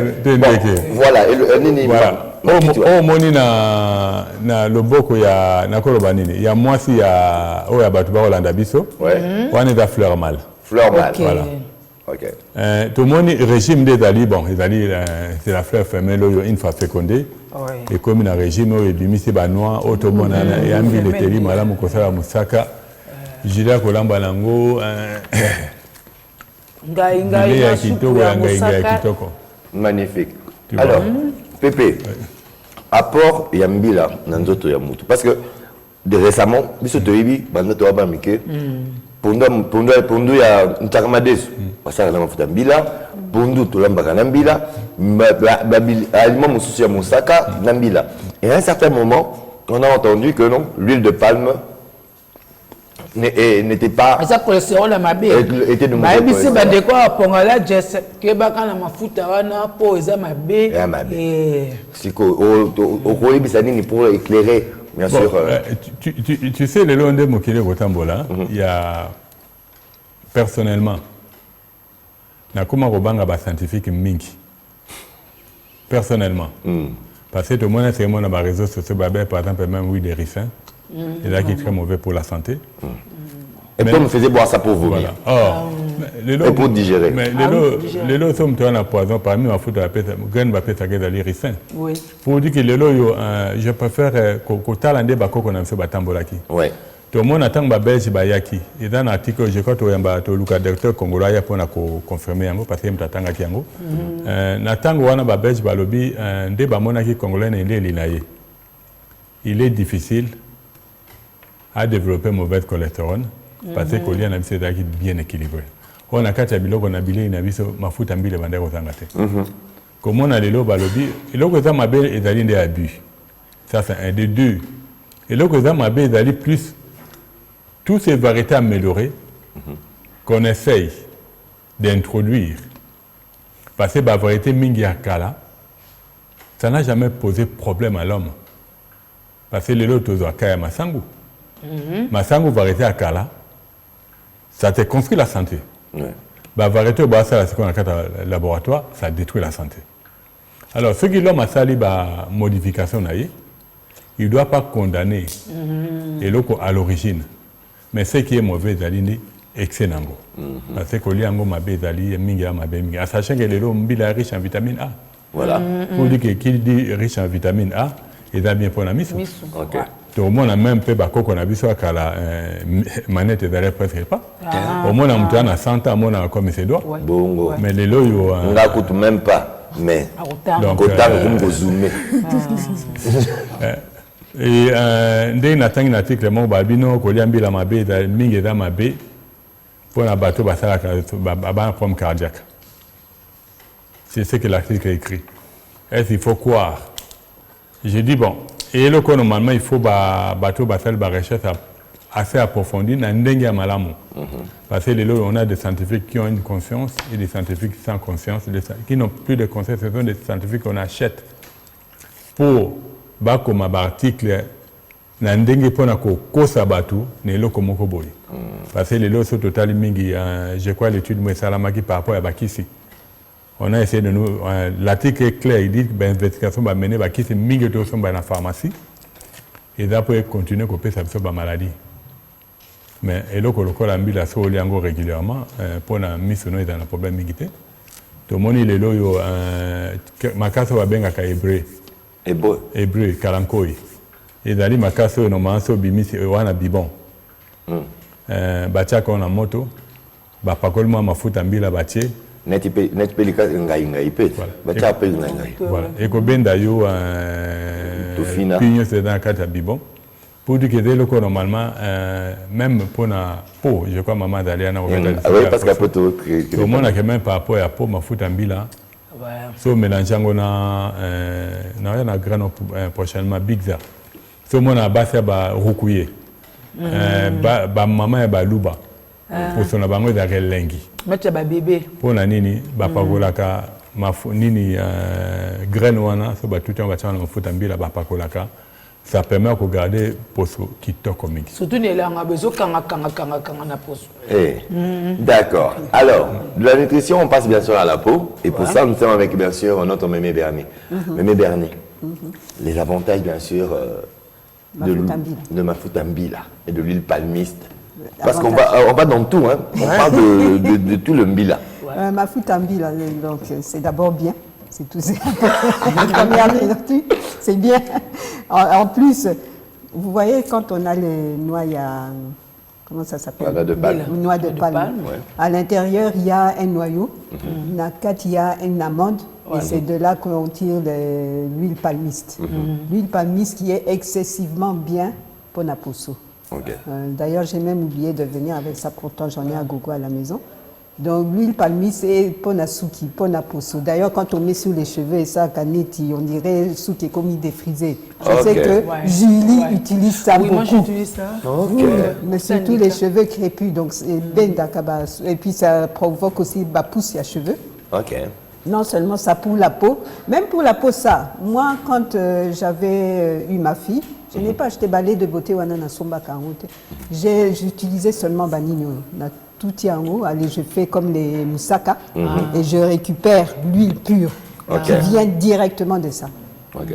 Voilà, et nini voilà. Oh moni na loboko ya na koloba nini. Il y a moi si ya o ya batu ba Holanda biso. Ouais. On est à fleur mal. Fleur mal. Voilà. Okay. Tout le monde, régime des Ali, bon, c'est la fleur femelle, une fois fécondée. Et comme un régime, il y a des banois, automone, et un billet de télé, madame Kosala Moussaka, Gila Kolamba Lango, magnifique. Alors, Pépé, apport Yambila, Nanzoto Yamutu. Parce que récemment, Biso Toibi, Bandoto Abamike, Pundu ya Ntakamadesu, Pasaka na mafuta mbila, Pundu Tulambaka na mbila, aliment Moussousia Moussaka na mbila. Et à un certain moment, on a entendu que non, l'huile de palme n'était pas. Mais ça cholestérol la mabe. Était de mauvais cholestérol. Mais de quoi pongola jess que baka na mafuta wana po eza mabe. C'est au koyebisani ni pour éclairer. Bien bon, sûr. Tu sais, les lois de Mokile Gotambola, il y a personnellement, na kuma robanga ba scientifique mingi. Personnellement. Parce que tout le monde c'est mon dans les réseaux sociaux, par exemple, même oui des ricins. Et là qui est très mauvais pour la santé. Et puis on me faisait boire ça pour vomir. Voilà. Et pour digérer. Mais les lots sont un poison parmi ma faute à la pète, graine va péter à l'iricin. Oui. Pour dire que les lots, je préfère qu'au talent bako qu'on a fait batambolaki. Oui. Tout le monde attend que belge bayaki. Et dans l'article, je crois que le docteur congolais pour confirmer yango parce que m'tatanga kiango. Natango wana ba belge balobi nde ba monaki congolais nde linaye. Il est difficile à développer mauvaise cholestérol parce que le lien est bien équilibré. On a quatre biloko na bilé na biso mafuta mbile bande ko tangate. Comme on a les lots balobi, et loko za mabe ezali nde abus. Ça c'est un des deux. Et loko za mabe ezali plus toutes ces variétés améliorées qu'on essaye d'introduire, parce que la variété mingi akala, ça n'a jamais posé problème à l'homme. Parce que les autres ont kaya masangu. Masangu variété akala, ça te construit la santé. La variété ça c'est qu'on a dans laboratoire, ça détruit la santé. Alors ceux qui l'ont massali la modification il ne doit pas condamner et l'autre à l'origine. Mais ce qui est mauvais, c'est excellent. Parce que les gens sont sachant que les gens sont riches en vitamine A. Voilà. Pour dire que qui dit riche en vitamine A, il a bien pour la mise. Tout le monde a même peu bako qu'on a vu sur la manette d'aller presque pas. Au moins on a 100 ans, on a comme ses doigts. Bongo. Mais les lots, on n'a coûte même pas. Mais donc autant que vous zoomez. Et dès que un article, mon babino, Koliambi la mabé, Mingeda mabé, pour un bateau, un problème cardiaque. C'est ce que l'article écrit. Est-ce qu'il faut croire? J'ai dit bon, et le coup normalement il faut bateau faire la recherche assez approfondie dans n'endenga malamu. Parce que on a des scientifiques qui ont une conscience et des scientifiques sans conscience, qui n'ont plus de conscience, ce sont des scientifiques qu'on achète pour comme article na ndenge pona ko kosa batu ne loko moko boy parce que les lots sont totalement mingi je crois l'étude moi salamaki par rapport à bakisi on a essayé de nous l'article est clair il dit que l'investigation va mener bakisi mingi to sont dans la pharmacie et d'après continuer couper ça sur la maladie mais et loko lokola mbila so liango régulièrement pona misono est dans un problème mingité tout le monde il est là yo makaso va benga ka hébreu Hébreu, Kalankoi. Et d'aller ma casse au nom de Bimisi, Wana Bibon. Batia qu'on a moto, Bapakolma ma fout en bila batie. Net pelika ngaïpe. Batia pel ngaï. Voilà. Et que ben d'ailleurs, Pignon c'est dans le cadre de Bibon. Pour dire que dès le coup, normalement, même pour la peau, je crois maman d'aller à oui, parce qu'après tout. Au moins, on a même par rapport à la peau, ma fout en bila. So mélangeant na na grand prochainement bigza so mona basa ba rukuye ba mama ba luba pour son bango da lengi matcha ba bébé pour na nini ba pakolaka nini graine wana so ba tout on va tchana mafuta mbila ba pakolaka ça permet de garder poso qui toque comme ça. Surtout les langues a besoin kanga na poso. D'accord. Alors, de la nutrition, on passe bien sûr à la peau. Et pour ça, nous sommes avec bien sûr notre Mémé Bernier. Mémé Bernier, les avantages bien sûr de Mafutambila et de l'huile palmiste. Parce qu'on va dans tout, hein. On parle de tout le mbila. Mafutambila, donc c'est d'abord bien. C'est tout. C'est bien. En plus, vous voyez, quand on a les noix, comment ça s'appelle? Noix de palme. Ouais. À l'intérieur, il y a un noyau. Il y a une amande. Et c'est de là qu'on tire l'huile palmiste. L'huile palmiste qui est excessivement bien pour la poso. D'ailleurs, j'ai même oublié de venir avec ça. Pourtant, j'en ai à gogo à la maison. Donc l'huile palmiste c'est pour la souki, pour la poso. D'ailleurs quand on met sur les cheveux et ça caneti, on dirait souki comme il défrisé. Je sais que Julie utilise ça beaucoup. Moi j'utilise ça. Mais surtout les cheveux crépus, donc c'est ben dakaba. Et puis ça provoque aussi la pousse à cheveux. Non seulement ça pour la peau, même pour la peau ça. Moi quand j'avais eu ma fille, je n'ai pas acheté balai de beauté ou un somba carotte. J'utilisais seulement banigno. Tout y en haut, allez, je fais comme les moussaka et je récupère l'huile pure qui vient directement de ça.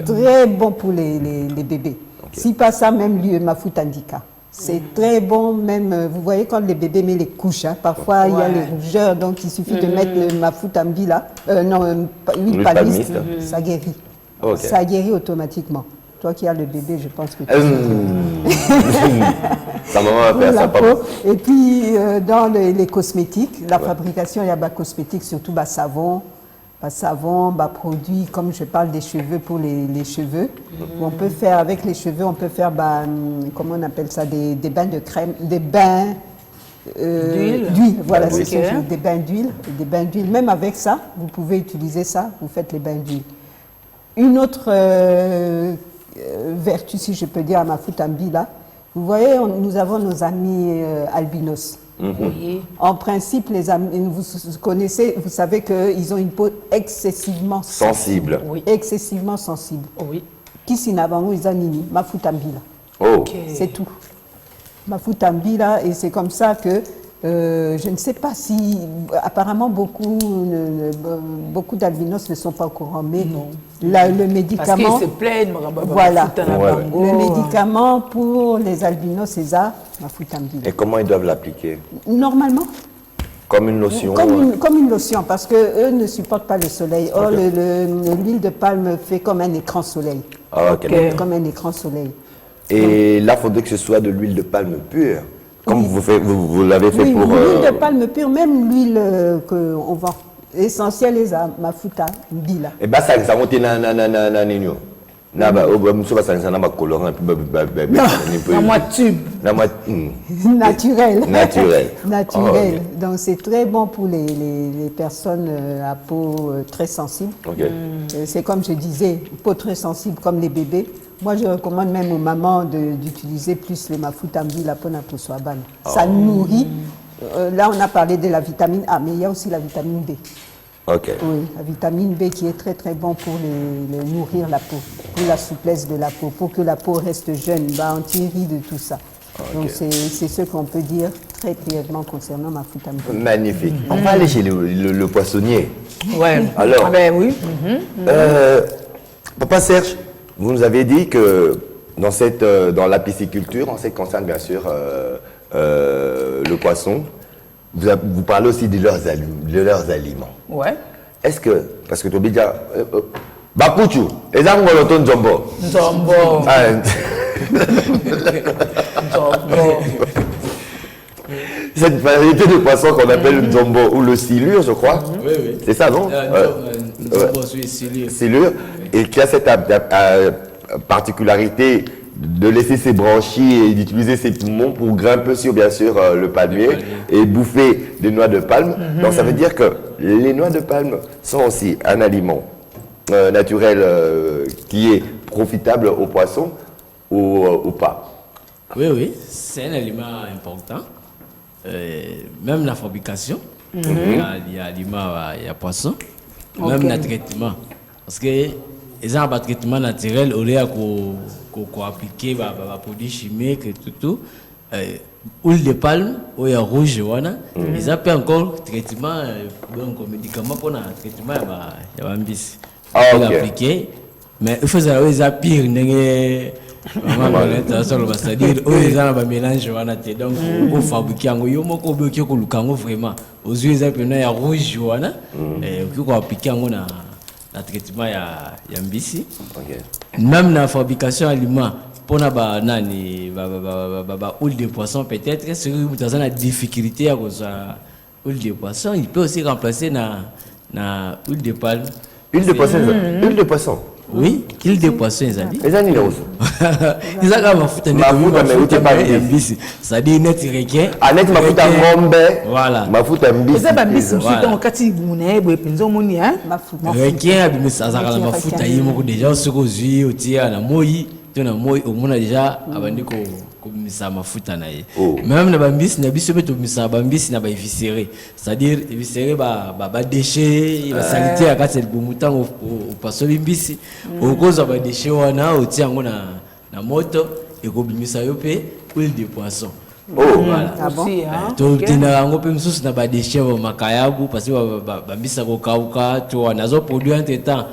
Très bon pour les bébés. Si pas ça, même lui, ma foutandika. C'est très bon, même, vous voyez quand les bébés mettent les couches, hein, parfois il y a les rougeurs, donc il suffit de mettre le mafutambi là, huile palmiste, ça guérit. Okay. Ça guérit automatiquement. Toi qui as le bébé, je pense que tu ça m'a fait ça. Et puis, dans les cosmétiques, la fabrication, il y a des cosmétiques, surtout savon, produits, comme je parle des cheveux pour les cheveux. On peut faire, avec les cheveux, on peut faire, comment on appelle ça, des bains de crème, des bains d'huile. Voilà, c'est ça, des bains d'huile. Même avec ça, vous pouvez utiliser ça, vous faites les bains d'huile. Une autre vertu, si je peux dire, à Mafutambi, là, vous voyez, nous avons nos amis albinos. Oui. En principe, les amis, vous connaissez, vous savez qu'ils ont une peau excessivement sensible. Oui. Excessivement sensible. Oui. Qui s'y n'a pas ils ont nini, Mafutambi, là. Oh. Okay. C'est tout. Mafutambi, là, et c'est comme ça que je ne sais pas si, apparemment beaucoup d'albinos ne sont pas au courant, mais non. Le médicament... Parce qu'ils se plaignent, voilà. Le médicament pour les albinos, c'est ça, Mafutambi. Et comment ils doivent l'appliquer? Normalement. Comme une lotion? Comme une lotion, parce qu'eux ne supportent pas le soleil. Or, l'huile de palme fait comme un écran soleil. Ah, okay. Comme un écran soleil. Et là, il faudrait que ce soit de l'huile de palme pure. Comme vous l'avez fait pour... l'huile de palme pure, même l'huile qu'on vend. Essentiel, les mafuta, bila. Et bien, ça monte na nino. Na colorant tube. Naturel. Naturel. Donc c'est très bon pour les personnes à peau très sensible. Okay. C'est comme je disais, peau très sensible comme les bébés. Moi, je recommande même aux mamans d'utiliser plus le mafutambi, la peau pour soi bonne. Ça nourrit. Là, on a parlé de la vitamine A, mais il y a aussi la vitamine B. Ok. Oui, la vitamine B qui est très très bon pour nourrir la peau, pour la souplesse de la peau, pour que la peau reste jeune, anti-rit de tout ça. Okay. Donc c'est ce qu'on peut dire très brièvement concernant mafutambi. Magnifique. On va aller chez le poissonnier. Ouais. Alors, oui. Papa Serge, vous nous avez dit que dans la pisciculture, en ce qui concerne bien sûr le poisson, vous parlez aussi de leurs aliments. Ouais. Est-ce que, parce que tu as dit, Bakuchu, et ça, on a Jumbo. Jumbo. Cette variété de poisson qu'on appelle le jumbo ou le silure, je crois. Oui, oui. C'est ça, non? Jumbo, silure. Silure, et qui a cette particularité de laisser ses branchies et d'utiliser ses poumons pour grimper sur, bien sûr, le palmier et bouffer des noix de palme. Donc, ça veut dire que les noix de palme sont aussi un aliment naturel qui est profitable aux poissons ou pas. Oui, oui, c'est un aliment important. Même la fabrication, il y a aliment, il y a poisson, même le traitement. Parce que les gens ont un traitement naturel, au lieu qu'on applique des produits chimiques et tout. Huile de palme, ou il rouge, ils ont encore traitement, donc médicament pour le traitement, il y a un bis. Il a appliqué, mais il faut savoir qu'ils ont pire. C'est-à-dire qu'ils ont un mélange, donc il faut fabriquer un peu vraiment. Aux yeux, ils ont rouge, et il faut appliquer le traitement, il y a un bis. Même dans la fabrication alimentaire, pour la huile de poisson, peut-être, si vous avez une difficulté à cause de l'huile de poisson, il peut aussi remplacer la huile de palme. Huile de poisson? Huile de poisson? Oui, huile de poisson, ils ont dit. Ils ont dit aussi. Ils ont dit mafuta mbisi. C'est-à-dire net requin. Ah, net mafuta ngombe. Voilà. Mafuta mbisi. Ils ont mbisi msuta wakati mune bwe penzo moni hein. Requin abimisa azakala mafuta yimo déjà soko zui otia na moyi. Na moi on a déjà abandi ko misa mafuta na ye. Même na bambisi na biso beto misa bambisi na ba éviscéré. C'est-à-dire éviscéré ba déchets, ba saleté akati bumuta au paso bimbisi. Okoza ba déchets wana otia ngo na moto et ko bimisa yo pe huile de poisson. Voilà. Ah bon? To tina ngo pe msusu na ba déchets ba makayabu parce que bambisa ko kauka to nazo produit entre temps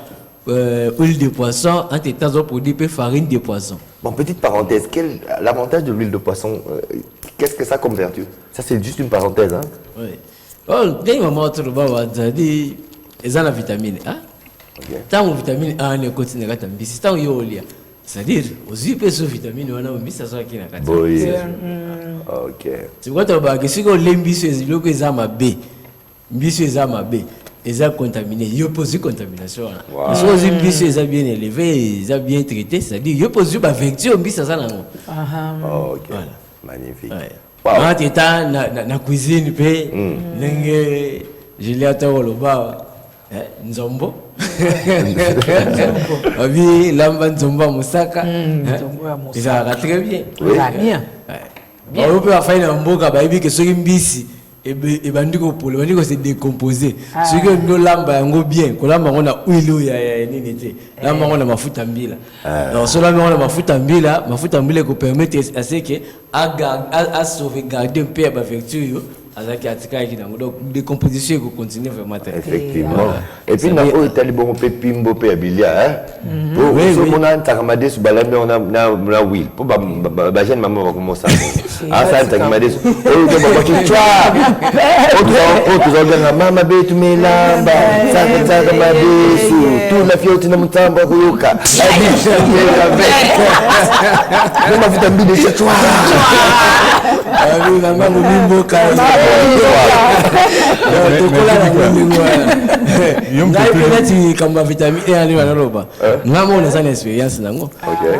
huile de poisson, en état de produit farine de poisson. Bon, petite parenthèse, l'avantage de l'huile de poisson, qu'est-ce que ça a comme vertu? Ça, c'est juste une parenthèse. Hein? Oui. Bon, dès que maman a dit, ils ont la vitamine A. Tant que vitamine A ne continue à t'embêter, c'est tant que c'est-à-dire, aux yeux sur vitamine A, on a mis ça sur qui n'a pas. Oui. Ok. C'est quoi tu as si on l'aime bien, c'est le que ça m'a bé, bien sûr ça m'a bé. Ils ont contaminé, il y a posé contamination. Parce que les bis ils ont bien élevé, ils ont bien traité, c'est-à-dire il y a posé ba vecteur, bis ça là. Ok. Magnifique. Quand tu es dans la cuisine, je l'ai attendu au bas, nzombo. Abi lamba nzombo musaka. Il va très bien. Bien. On peut faire un mboka ba ibi que ceux qui mbisi et bandiko pour le bandiko se décomposer. Ceux qui nous lamba ngo bien, ko lamba on a huile ya nini te. Lamba on a mafuta mbila. Donc cela on a mafuta mbila ko permettre à ce que à sauvegarder un peu ba vertu avec atika qui donc décomposition ko continuer vraiment. Effectivement. Et puis na o tali bon pe pimbo pe abilia hein. Pour ce qu'on a takamade su balambe on a huile. Pour ba jeune maman va commencer. Ah ça takamade. Oh de ba kichwa. Autres organes mama be tu melamba. Ça takamade su tout la fioti na mtamba kuyuka. Kama vitambi de kichwa. Abi mama mumbo ka. Peut-être comme vitamine A ni wanaloba. Ngamo na sana expérience nango.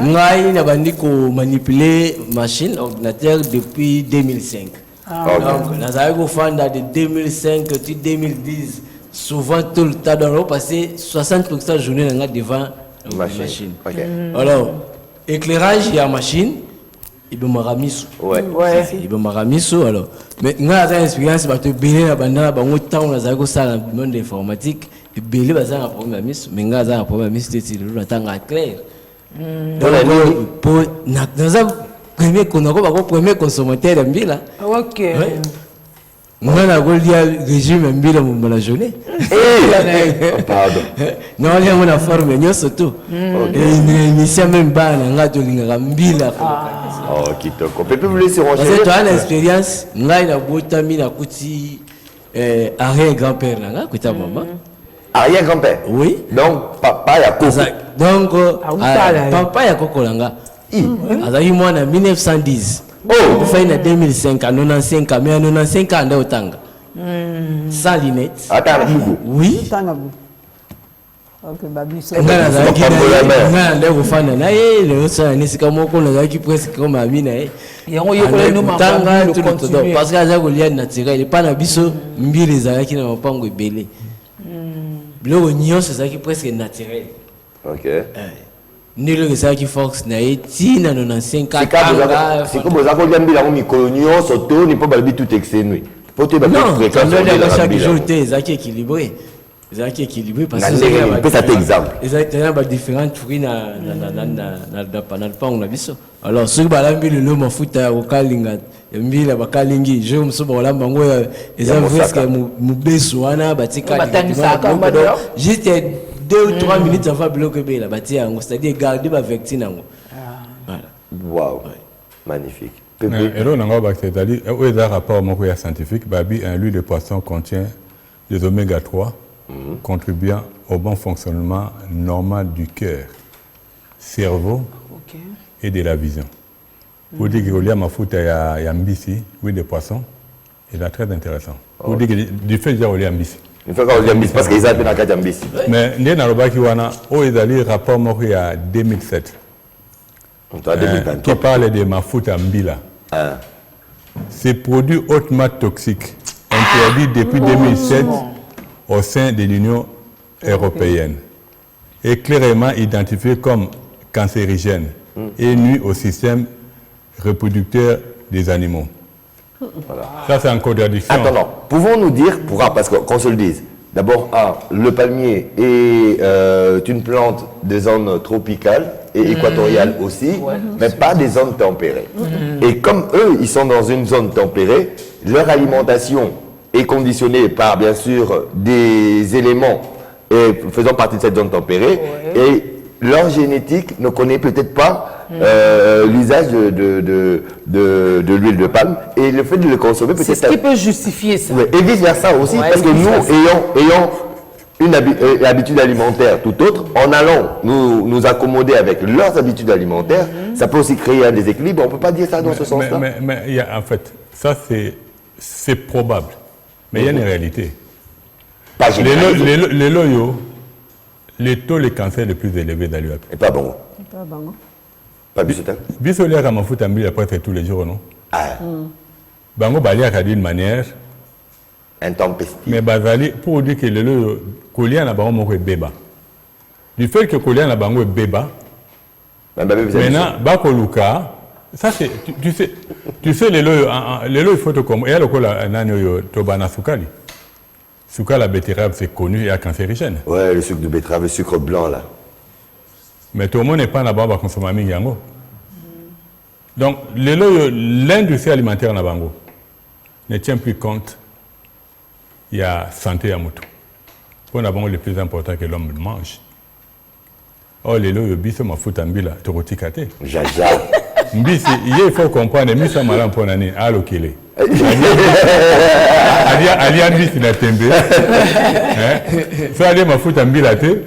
Ngai na bandiko manipuler machine ordinateur depuis 2005. Donc nazali ko fanda de 2005 à 2010 souvent tout le temps dans passé 60% journée nga devant machine. Alors éclairage il y a machine il be maramiso il be maramiso alors mais nga za expérience ba to bene na banda bango temps na za ko sala monde d'informatique et belé ba za na problème miso mais nga za na problème miso teti le tanga clair donc pour na za premier konako ba ko premier consommateur mbila OK moi na ko dia régime mbila mo la journée pardon non il y a une forme nyoso tout et ni sia même ba na nga to linga mbila. Oh, kitoko. Peut-être vous laisser ranger. Parce que tu as l'expérience, là il a botami na kuti arrière-grand-père là, kuti maman. Arrière-grand-père. Oui. Donc papa ya koko. Donc papa ya koko langa. Azali moi en 1910. Oh, fait en 2005 en 95 mais en 95 ans nda otanga. Sans lunettes. Attends, Bougou. Oui. Ok, babiso. Nga nda kufana na le ça ni sika moko na ki presque comme amina yango yokola no mamba tout parce que aza kolia naturel pas na biso mbili ezalaki na mapango ebele biloko nyonso ezalaki presque naturel. Ok. Nilo ezalaki force na ye tina 95 ans. C'est comme ça kolia mbila ko mikolo nyonso to ni po balobi tout exenui. Po te ba fréquence de chaque jour te ezalaki équilibré. Ezalaki équilibré parce que peut cet exemple. Ezalaki ba différentes fruits na panalpango na biso. Alors ceux balambi le mafuta ya kalinga mbila bakalingi je mso balamba ngo eza presque mubeso wana batika juste 2 ou 3 minutes avant bloquer bela batia ngo c'est-à-dire garder ba vectine ngo. Voilà. Waouh. Magnifique. Et là, on a c'est-à-dire un rapport scientifique, l'huile de poisson contient des oméga 3 contribuant au bon fonctionnement normal du cœur, cerveau et de la vision. Pour dire que l'huile mafuta ya mbisi, l'huile de poisson, c'est très intéressant. Pour dire que du fait qu'il y a mbisi. Il faut qu'on mbisi parce qu'ils ont bien la mbisi. Mais il y a un rapport il y a 2007 qui parle de mafuta mbila. Ces produits hautement toxiques interdits depuis 2007 au sein de l'Union européenne et clairement identifiés comme cancérigènes et nuisent au système reproducteur des animaux. Voilà. Ça, c'est en contradiction. Attends, pouvons-nous dire, parce qu'on se le dise, d'abord, le palmier est une plante des zones tropicales et équatoriales aussi, mais pas des zones tempérées. Et comme eux, ils sont dans une zone tempérée, leur alimentation est conditionnée par, bien sûr, des éléments faisant partie de cette zone tempérée. Et leur génétique ne connaît peut-être pas l'usage de l'huile de palme et le fait de le consommer peut-être... C'est ce qui peut justifier ça. Ouais, et vice-versa aussi, parce que nous, ayant une habitude alimentaire tout autre, en allant nous accommoder avec leurs habitudes alimentaires, ça peut aussi créer un déséquilibre. On ne peut pas dire ça dans ce sens-là. Mais en fait, ça c'est probable. Mais il y a une réalité. Pas généralisé. Les loyaux, les taux de cancer les plus élevés dans l'UAP. Et pas bon. Pas bon. Pas bisotin. Bisolia comme un foot en bille presque tous les jours, non? Ah. Bango Balia a d'une manière. Intempestive. Mais Bazali, pour dire que le collier n'a pas un béba. Du fait que collier n'a pas un béba, maintenant, Bakoluka, ça c'est. Tu sais, les lois, il faut te comprendre. Il y a le col à Nanyo Tobana Soukali. Soukali, la betterave, c'est connu et à cancérigène. Ouais, le sucre de betterave, le sucre blanc là. Mais tout le monde n'est pas là-bas à consommer Mingango. Donc, l'industrie alimentaire en Abango ne tient plus compte. Il y a santé à moto. Pour Nabango, le plus important que l'homme mange. Oh, les lois, ils sont ma fout en bille, tu roticate. Jaja. Mbisi, il faut comprendre, mais ça m'a pour l'année, à l'okélé. Alian Mbisi n'a tembe. Ça a dit ma fout en bille à te.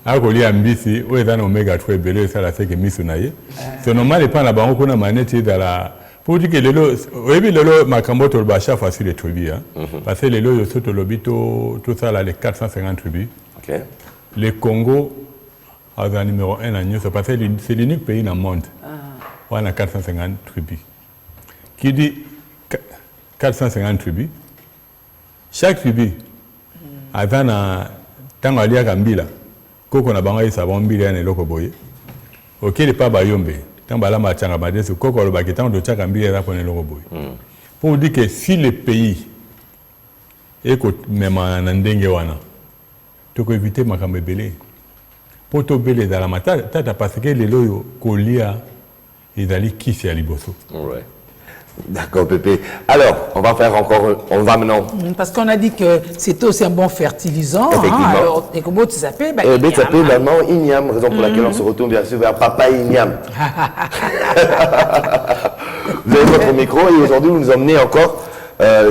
A Koli Mbisi, où est un oméga 3 belé, ça la fait que Misunaye. C'est normal, il prend la banque qu'on a manette dans la. Pour dire que les lots, oui, les lots, ma cambote au bacha facile les tribus. Parce que les lots, ils sont au lobby, tout ça, là, les 450 tribus. Okay. Le Congo, a un numéro 1 à New, parce que c'est l'unique pays dans le monde. On a 450 tribus. Qui dit 450 tribus, chaque tribu a un temps à lire à Mbila. Koko na bango isa bombili ane loko boye. Okele pa bayombe. Tamba la machanga badesu koko lo bakitan do chaka mbili ra pone loko boye. Pour dire que si le pays eko mema na ndenge wana, toko éviter makambe belé. Pour to belé dans la mata tata parce que les loyo kolia ezali kisi ya liboso. Ouais. D'accord, Pépé. Alors, on va maintenant. Parce qu'on a dit que c'était aussi un bon fertilisant. Effectivement. Alors, et comment tu s'appelles ça s'appelle maintenant Ignam, raison pour laquelle on se retourne bien sûr vers Papa Ignam. Vous avez votre micro et aujourd'hui vous nous emmenez encore.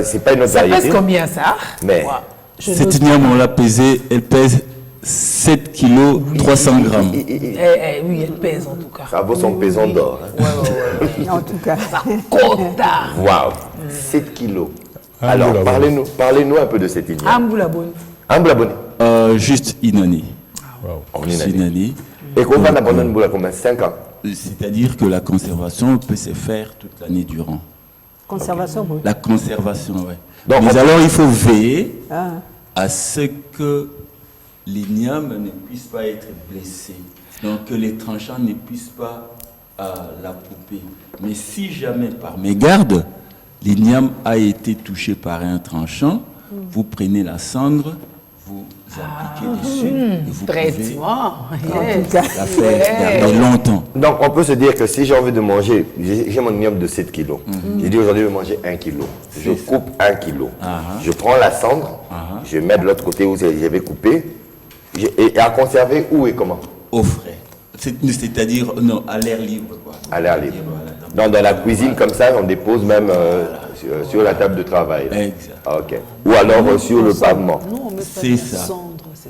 C'est pas une autre variété. Ça pèse combien ça? Mais cette Ignam, on l'a pesée, elle pèse 7 kg 300 grammes. Oui, elle pèse en tout cas. Ça vaut son pesant d'or. Ouais. En tout cas. Ça quota. Waouh, 7 kilos. Alors, parlez-nous un peu de cette Ignam. Amboulabone. Juste Inani. Wow. Inani. Et qu'on va abandonner Mboula combien? 5 ans. C'est-à-dire que la conservation peut se faire toute l'année durant. Conservation, oui. La conservation, oui. Mais alors, il faut veiller à ce que l'igname ne puisse pas être blessé, donc que les tranchants ne puissent pas la couper. Mais si jamais par mégarde, l'igname a été touché par un tranchant, vous prenez la cendre, vous appliquez dessus et vous pouvez la faire garder longtemps. Donc on peut se dire que si j'ai envie de manger, j'ai mon igname de 7 kilos. J'ai dit aujourd'hui je vais manger 1 kilo. Je coupe 1 kilo. Je prends la cendre, je mets de l'autre côté où j'avais coupé. Et à conserver où et comment? Au frais. C'est-à-dire à l'air libre. Quoi. À l'air libre. Dans la cuisine comme ça, on dépose même sur la table de travail. Là. Exact. Ok. Ou alors sur le pavement. C'est ça.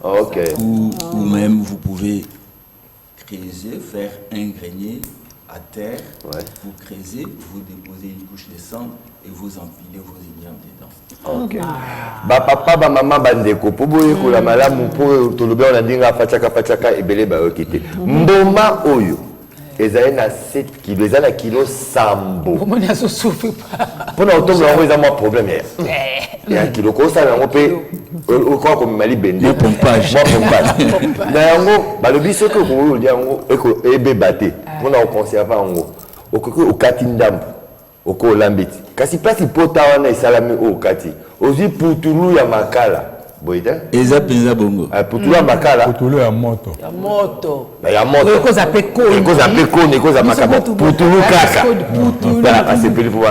Ok. Ou même vous pouvez creuser, faire un grenier à terre. Ouais. Vous creusez, vous déposez une couche de cendre et vous empilez vos ignames dedans. Ok. Ba papa ba maman bandeko po boye ko la malamu po tolobe on a dinga fachaka ebele ba okite. Mboma oyo ezali na 7 kg, ezali na kilo sambo. Comment on se souffle pas? Pour na otomba ngo eza mo problème ya. Ya kilo ko sa ngo pe o ko ko mali bende. Mo pompage. Na yango ba lobi soko ko ndi yango eko ebe bate. Pour na conserver yango. Okoko okati ndambo. Oko lambiti. Kasi place pota wana isalami okati. Ozi putulu ya makala. Boita? Eza penza bongo. Putulu ya makala. Putulu ya moto. Ya moto. Ya moto. Eko za peko. Eko za peko, eko za makala. Putulu kaka. Voilà, c'est plus pour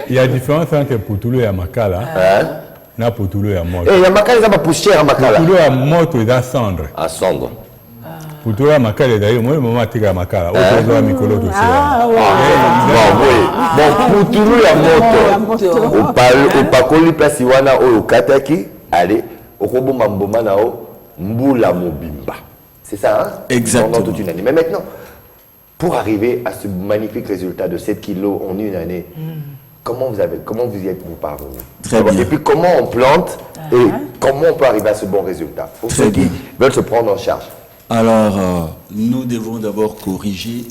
Il y a différence entre putulu et makala. na putulu ya moto. Eh, ya makala eza ba poussière makala. Putulu ya moto eza cendre. À cendre. Putulu ya makala ezali moi maman atika makala. Ozo mikolo to Ah oui. Bon, putulu ya moto. Opakoli place wana oyo kataki, allez, okoboma mboma nao mbula mobimba. C'est ça, hein? Exactement. Pendant toute une année. Mais maintenant, pour arriver à ce magnifique résultat de 7 kilos en une année, comment vous y êtes-vous parvenu? Très bien. Et puis comment on plante et comment on peut arriver à ce bon résultat pour ceux qui veulent se prendre en charge? Alors, nous devons d'abord corriger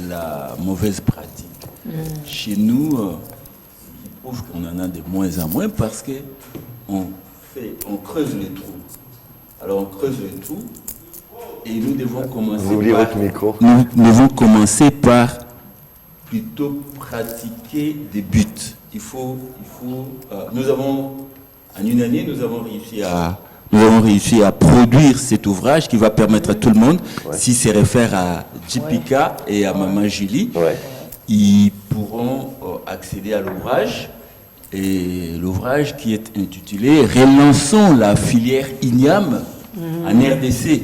la mauvaise pratique. Chez nous, il prouve qu'on en a de moins en moins parce qu'on creuse les trous. Alors, on creuse les trous et nous devons commencer Vous oubliez votre micro. Nous devons commencer par plutôt pratiquer des buts. Nous avons, en une année, nous avons réussi à produire cet ouvrage qui va permettre à tout le monde, si c'est réfère à Jipika et à Maman Julie, ils pourront accéder à l'ouvrage. Et l'ouvrage qui est intitulé « Relançons la filière Igname en RDC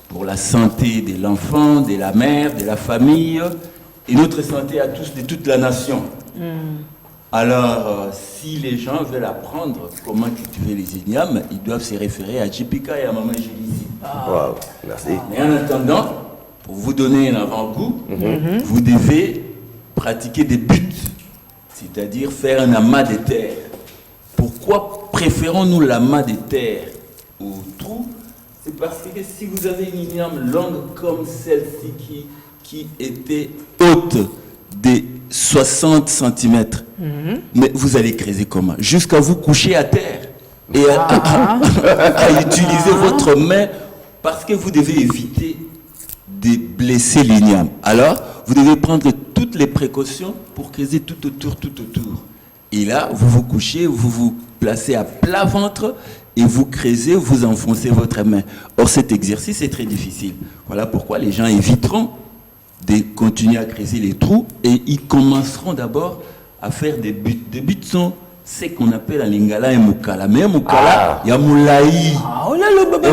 pour la santé de l'enfant, de la mère, de la famille et notre santé à tous, de toute la nation ». Alors, si les gens veulent apprendre comment cultiver les ignames, ils doivent se référer à Jipika et à Maman Julie. Wow, merci. Mais en attendant, pour vous donner un avant-goût, vous devez pratiquer des buts, c'est-à-dire faire un amas de terre. Pourquoi préférons-nous l'amas de terre au trou? C'est parce que si vous avez une igname longue comme celle-ci qui était haute de 60 cm, mais vous allez creuser comment? Jusqu'à vous coucher à terre et à utiliser votre main parce que vous devez éviter de blesser l'igname. Alors, vous devez prendre toutes les précautions pour creuser tout autour. Et là, vous vous couchez, vous vous placez à plat ventre et vous creusez, vous enfoncez votre main. Or, cet exercice est très difficile. Voilà pourquoi les gens éviteront de continuer à creuser les trous et ils commenceront d'abord à faire des buts. Des buts sont ce qu'on appelle en lingala et mukala. Mais mukala, il y a moulaï. Oh là le baba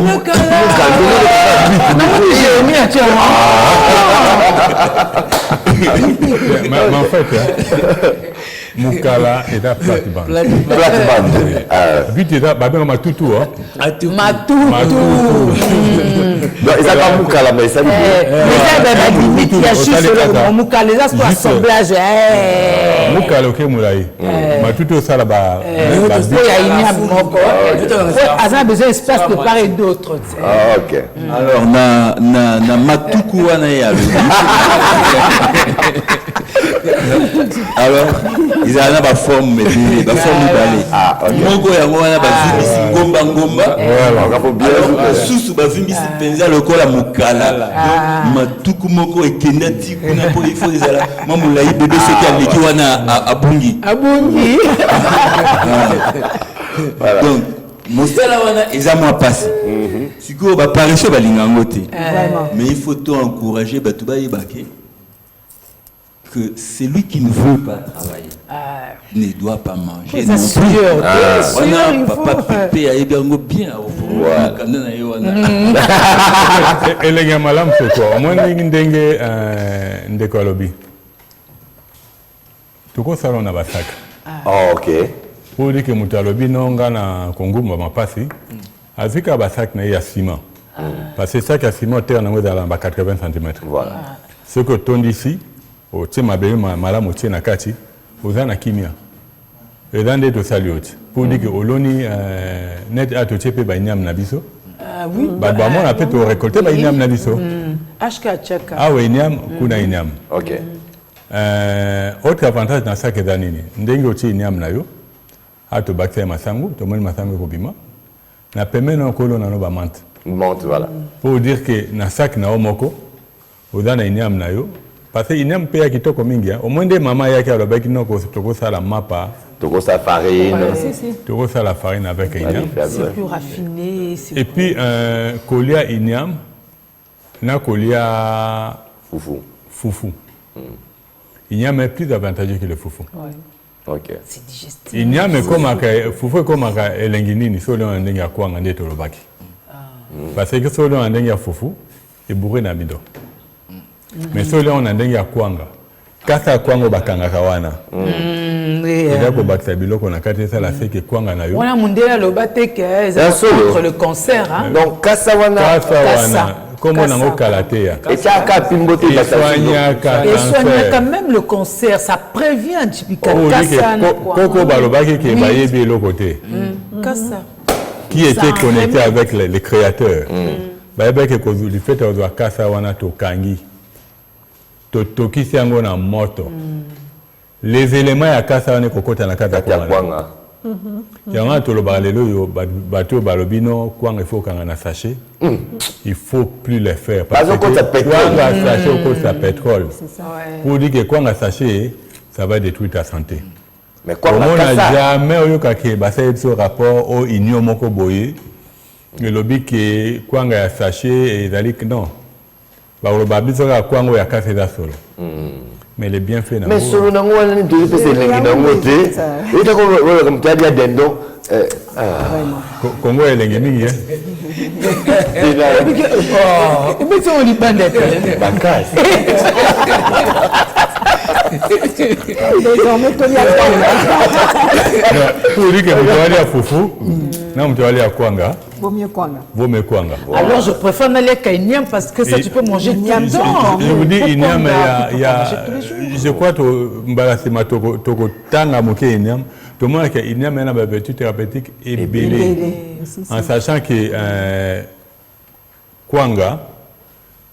Mais en fait, Mukala est à plate-bande. But est à Matutu. Matutu. Non, ils n'ont pas Mukala, mais ça limite, il y a juste le Mukala, les assemblage. Mukala, ok, Moulaï. Matutu, ça là-bas. Il y a besoin d'espace de part et d'autre. Ah, ok. Alors, na Matuku wana ya. Alors, ils ont une forme balai. Moko ya wana bavimbisi ngomba ngomba. Alors, susu bavimbisi penza lokola mukala. Matuku moko ekenda tikuna po il faut ezala. Mamulayi bébé c'est qui aleki wana abungi. Abungi. Donc, mosala wana eza moi passé. Siko ba paresho balinga ngote. Mais il faut tout encourager batu ba yebake que celui qui ne veut pas travailler ne doit pas manger non plus. Papa Pépé a ébergo bien et les gars malam c'est quoi? Moi n'indenge ndekolobi. Tuko salon na basak. Ah ok. Pour dire que mutalobi nonga na Kongumba mapasi. Azika basak na ya ciment. Parce que ça que ciment terre na ngeza la 80 cm. Voilà. Ce que ton d'ici au tchema be malamu tchena kati ozana kimia. Et dans des saliotes pour dire que oloni net ato tchepe ba inyam na biso. Oui. Ba moi on peut récolter ba inyam na biso. Ashka chaka. Ah oui, inyam kuna inyam. OK. Autre avantage dans ça que danini. Ndenge oti inyam na yo. Ato bakse masangu, to moni masangu ko bima. Na peme na kolo na no ba mante. Monte voilà. Pour dire que na sac na omoko ozana inyam na yo. Parce que inyam pe ya kitoko mingi au moins des maman yake alobaki noko toko sala mapa toko sa farine toko sala farine avec inyam c'est plus raffiné et puis kolia inyam na kolia foufou inyam est plus avantageux que le foufou Ok. C'est digestif. Il n'y a mais comme fufu comme elenginini solo ndenge ya kwanga ndeto lobaki. Parce que solo ndenge ya fufu et bourré na bido. Mais solo ndenge ya kwanga. Kasa kwanga bakanga kawana. Et ko bakisa biloko na kati ça la fait que kwanga na yo. Wana mundela lobate que contre le cancer hein. Donc kasa wana comment on a kalatea. Et ça pimboté et soigne quand même le cancer, ça prévient typiquement Koko balobaki ke bayebi le côté. Kasa. Qui était connecté avec les créateurs. Bayebeke ko du fait de kasa wana to kangi. To tokisi yango na moto. Les éléments ya kasa wana kokota na kata kwanga. Yanga to lo balelo yo bato balobino kwanga il faut kanga na sachet. Il faut plus le faire parce que kwanga sachet au cause de pétrole. Pour dire que kwanga sachet ça va détruire ta santé. Mais quoi on n'a jamais eu que basé ce rapport au union moko boye. Le lobby que kwanga ya sachet et dalik non. Ba lo babiso ka kwanga ya kasa da solo. Mais les bienfaits mais solo nango wana ni tuli pese lengi nango te. Ita ko wala comme tu as dit dendo Congo elengi mingi eh. Oh, mais on dit pas d'être bakas. Désormais Tony a Pour dire que vous allez à fufu, non vous allez à kwanga. Vaut mieux kwanga. Vaut mieux kwanga. Alors je préfère n'aller qu'à Inyam parce que ça tu peux manger Inyam. Je vous dis Inyam il y a je crois que mbalasima toko tanga moke Inyam. Tout le monde qui a Inyam a une vertu thérapeutique et belé. En sachant que kwanga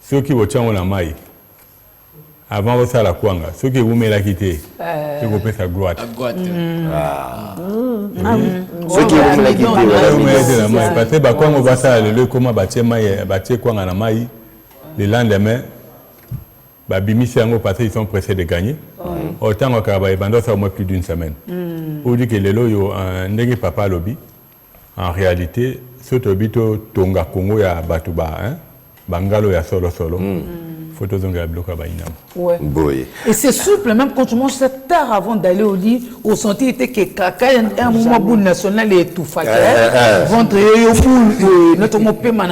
ceux qui vont tirer la maille avant de faire la kwanga, ceux qui vous mettent la quitter, ceux qui vous sa gloire. Ceux qui vous mettent la quitter, parce que quand on va faire le comment bâtir maille, bâtir kwanga na maille, le lendemain, bimisi yango parce qu'ils sont pressés de gagner. Autant qu'on a pendant ça au moins plus d'une semaine. Pour dire que les loyaux ndenge papa lobby, en réalité, ce tobito tonga Congo ya batuba, hein, bangalo ya solo. Photos de ouais. Et c'est souple, même quand tu manges cette tard avant d'aller au lit, au senti était que caca, un moment boule national et tout fait. Ventre et au boule, notre mot paiement,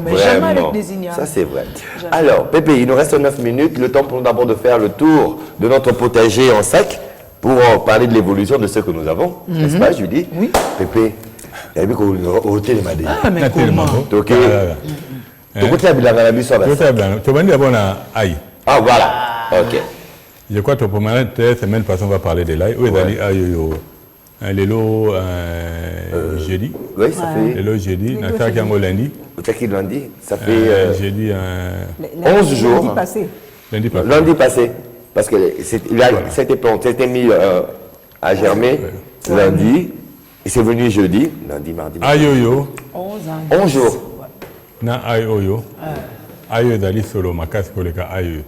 mais jamais avec des ignares. Ça c'est vrai. Jamais. Alors, Pépé, il nous reste 9 minutes, le temps pour nous d'abord de faire le tour de notre potager en sac pour parler de l'évolution de ce que nous avons. N'est-ce pas, Julie? Oui. Pépé, il y a vu qu'on a ôté les madés. Ah, mais comment? Ok. Tu as vu la mise sur la salle. Tu vas dire bon aïe. Ah voilà. Ok. Je crois que pour ma semaine passée on va parler de l'ail. Oui, aïe yo. Lélo jeudi. Oui, ça fait. Lélo jeudi. Nathalie Kango lundi. Nathalie lundi. Ça fait. Jeudi 11 jours. Lundi passé. Parce que c'était planté, c'était mis à germer lundi. Et c'est venu jeudi, lundi, mardi. Aïe yo. 11 jours. Na ayo ayo dali solo makasi koleka ayo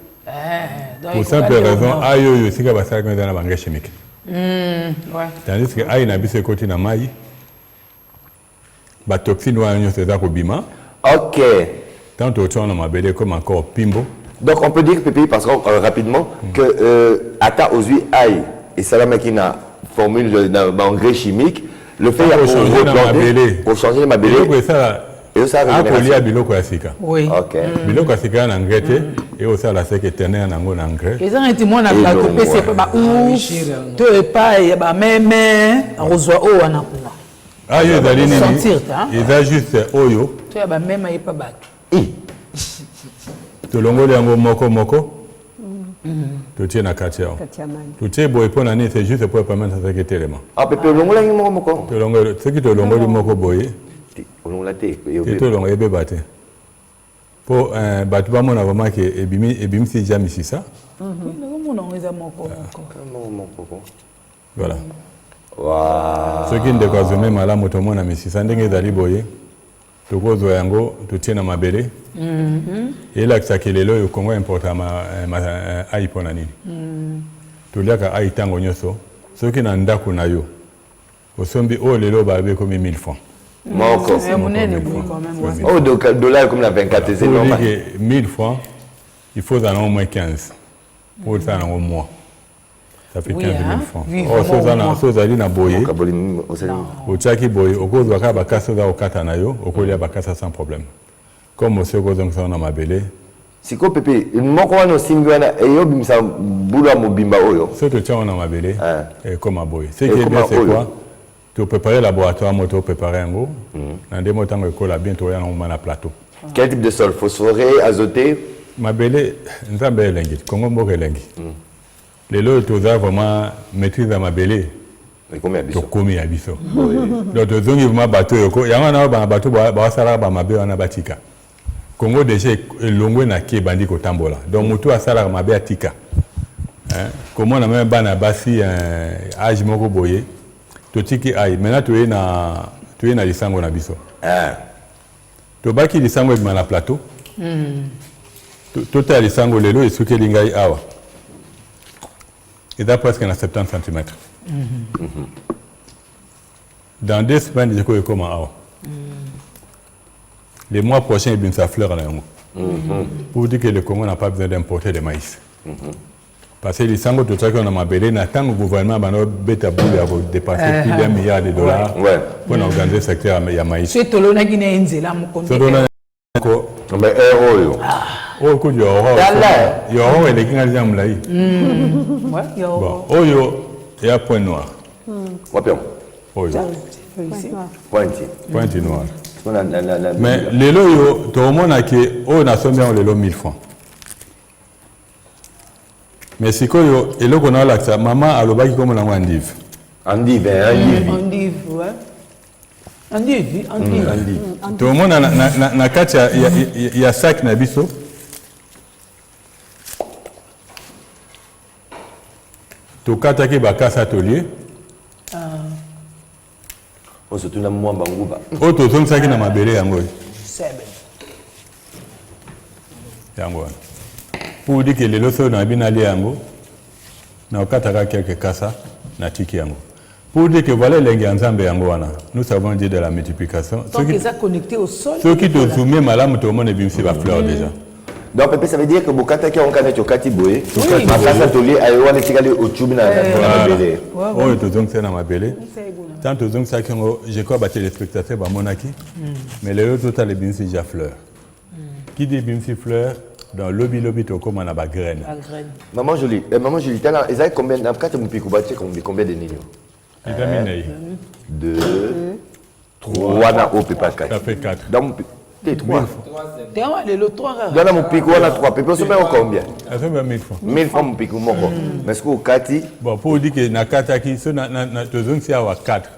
pour simple raison ayo c'est que basala quand dans la chimique ouais tandis que ayo na biso côté na mai ba toxine wa nyo c'est ça ko bima. OK, tant au temps na mabele comme encore pimbo. Donc on peut dire Pépé parce que rapidement que ata ozui aïe et ça la qui na formule d'engrais chimique le fait pour changer ma belé et ça a biloko ya sika. Oui. OK. Biloko ya sika na ngete et au ça la sec éternel nango na engrais. Les gens étaient moi na la couper c'est pas ou te pas ya ba même rozwa o wana kuna. Ah yo dali nini? Il va juste oyo. To ya ba même ay pas bato. To longoli yango moko. Tu tiens na katia. Tu tiens boy pona ni c'est juste pour permettre ça que élément. Ah Pépé longoli moko. To longoli ce qui te longoli moko boy. On l'a dit. Et tout le monde est battu. Pour battu pas mon avant que ebimi c'est jamais si ça. Voilà. Waouh. Ce qui ne décause même à la moto mon ami si ça ndenge dali boye. To gozo yango to tiena mabele. Et là que ça kelelo yo Congo importa ma ai pona nini. To liaka ai tango nyoso. Ce qui na ndako na yo. Osombi o lelo ba be comme 1000 francs. Moko. Oh, dollar comme la 24, c'est normal. 1000 francs, il faut en au moins 15 pour ça en un mois. Ça fait Oui, 15 000 hein. francs. Oui, Or, vraiment, Sozali na boye. Non. Ochaki boye, okozwaka bakasa za okata na yo, okolia bakasa sans problème. Comme aussi okozongisa na mabele. Siko pepe, moko wana osimbi wana eyo bimisa bula mobimba oyo. Ce que tu as en mabele, comme à boye. Ce Et qui est bien, comment c'est oyo? quoi? Tu prépares le laboratoire, tu prépares un go. Dans des mots, tu as bientôt un plateau. Quel type de sol? Phosphoré, azoté? Mabele, nous avons lengi. Congo mboke lengi. Les lots, tu as vraiment maîtrise à mabele. Mais combien Tu biso? commis à biso. Donc, tu as vraiment bateau. Il y a un bateau, il y a un mabele, on a batika. Congo déjà longue na qui bandi ko tambola. Donc mutu asala mabe atika. Comment on a même bana basi âge moko boye. Totiki ai. Maintenant tu es na lisango na biso. To baki lisango ebima na plateau. Tota lisango lelo esuki lingai awa. Et d'après presque na 70 cm. Dans 2 semaines je peux comment awa. Les mois prochains, il y a fleur là. Pour dire que le Congo n'a pas besoin d'importer de maïs. Parce que les sangs tout ça qu'on a mabélé, n'attend le gouvernement va dépasser plus $1 milliard pour organiser le secteur à maïs. C'est tout le Guinée là mon compte. Mais euro. Oh, coup de euro. Euro et les Guinéens jamlaï. Ouais, bon, oyo il y a point noir. Wapion. Oyo. Pointi noir. Mais les lots, tout le monde a que on a somme les lots 1000 francs. Mais si quoi et là qu'on a là ça maman a le bac comme on a un div. Un div, ouais. Un div. Tout le monde na carte il y a sac na biso. To kata ke bakasa atelier. On se tourne à moi Bangouba. Oh, tu as ça qui n'a pas belé yango. Yango. Pour dire que les lots na bien allé yango. Na okataka quelques kasa na tiki yango. Pour dire que voilà les ensemble yango wana. Nous savons dire de la multiplication. Donc ils sont connectés au sol. Ceux qui te zoomer malam tout le monde est bien sur la fleur déjà. Donc Pépé, ça veut dire que Bokata qui on connaît au Katiboé, ma place atelier ayo na tikali au tube na belé. Oh, tu donc c'est na ma belé. Tant tu donc ça que je crois battre les spectateurs ba monaki. Mais les autres total est bien sur la fleur. Qui dit bien sur fleur dans lobby to comme on a ba graine. Maman Jolie, t'as ils ont combien dans 4 moupikou batté combien de nids? Vitamine 2 3 na au Pépé 4. Ça fait 4. Dans T'es 3. Les lots 3. Dans mon pico, on a 3. Pépé, on se met combien? Ça fait 1000 francs. 1000 francs mon pico, mon mais ce que Kati. Bon, pour dire que na Kataki, ce na zone c'est à 4.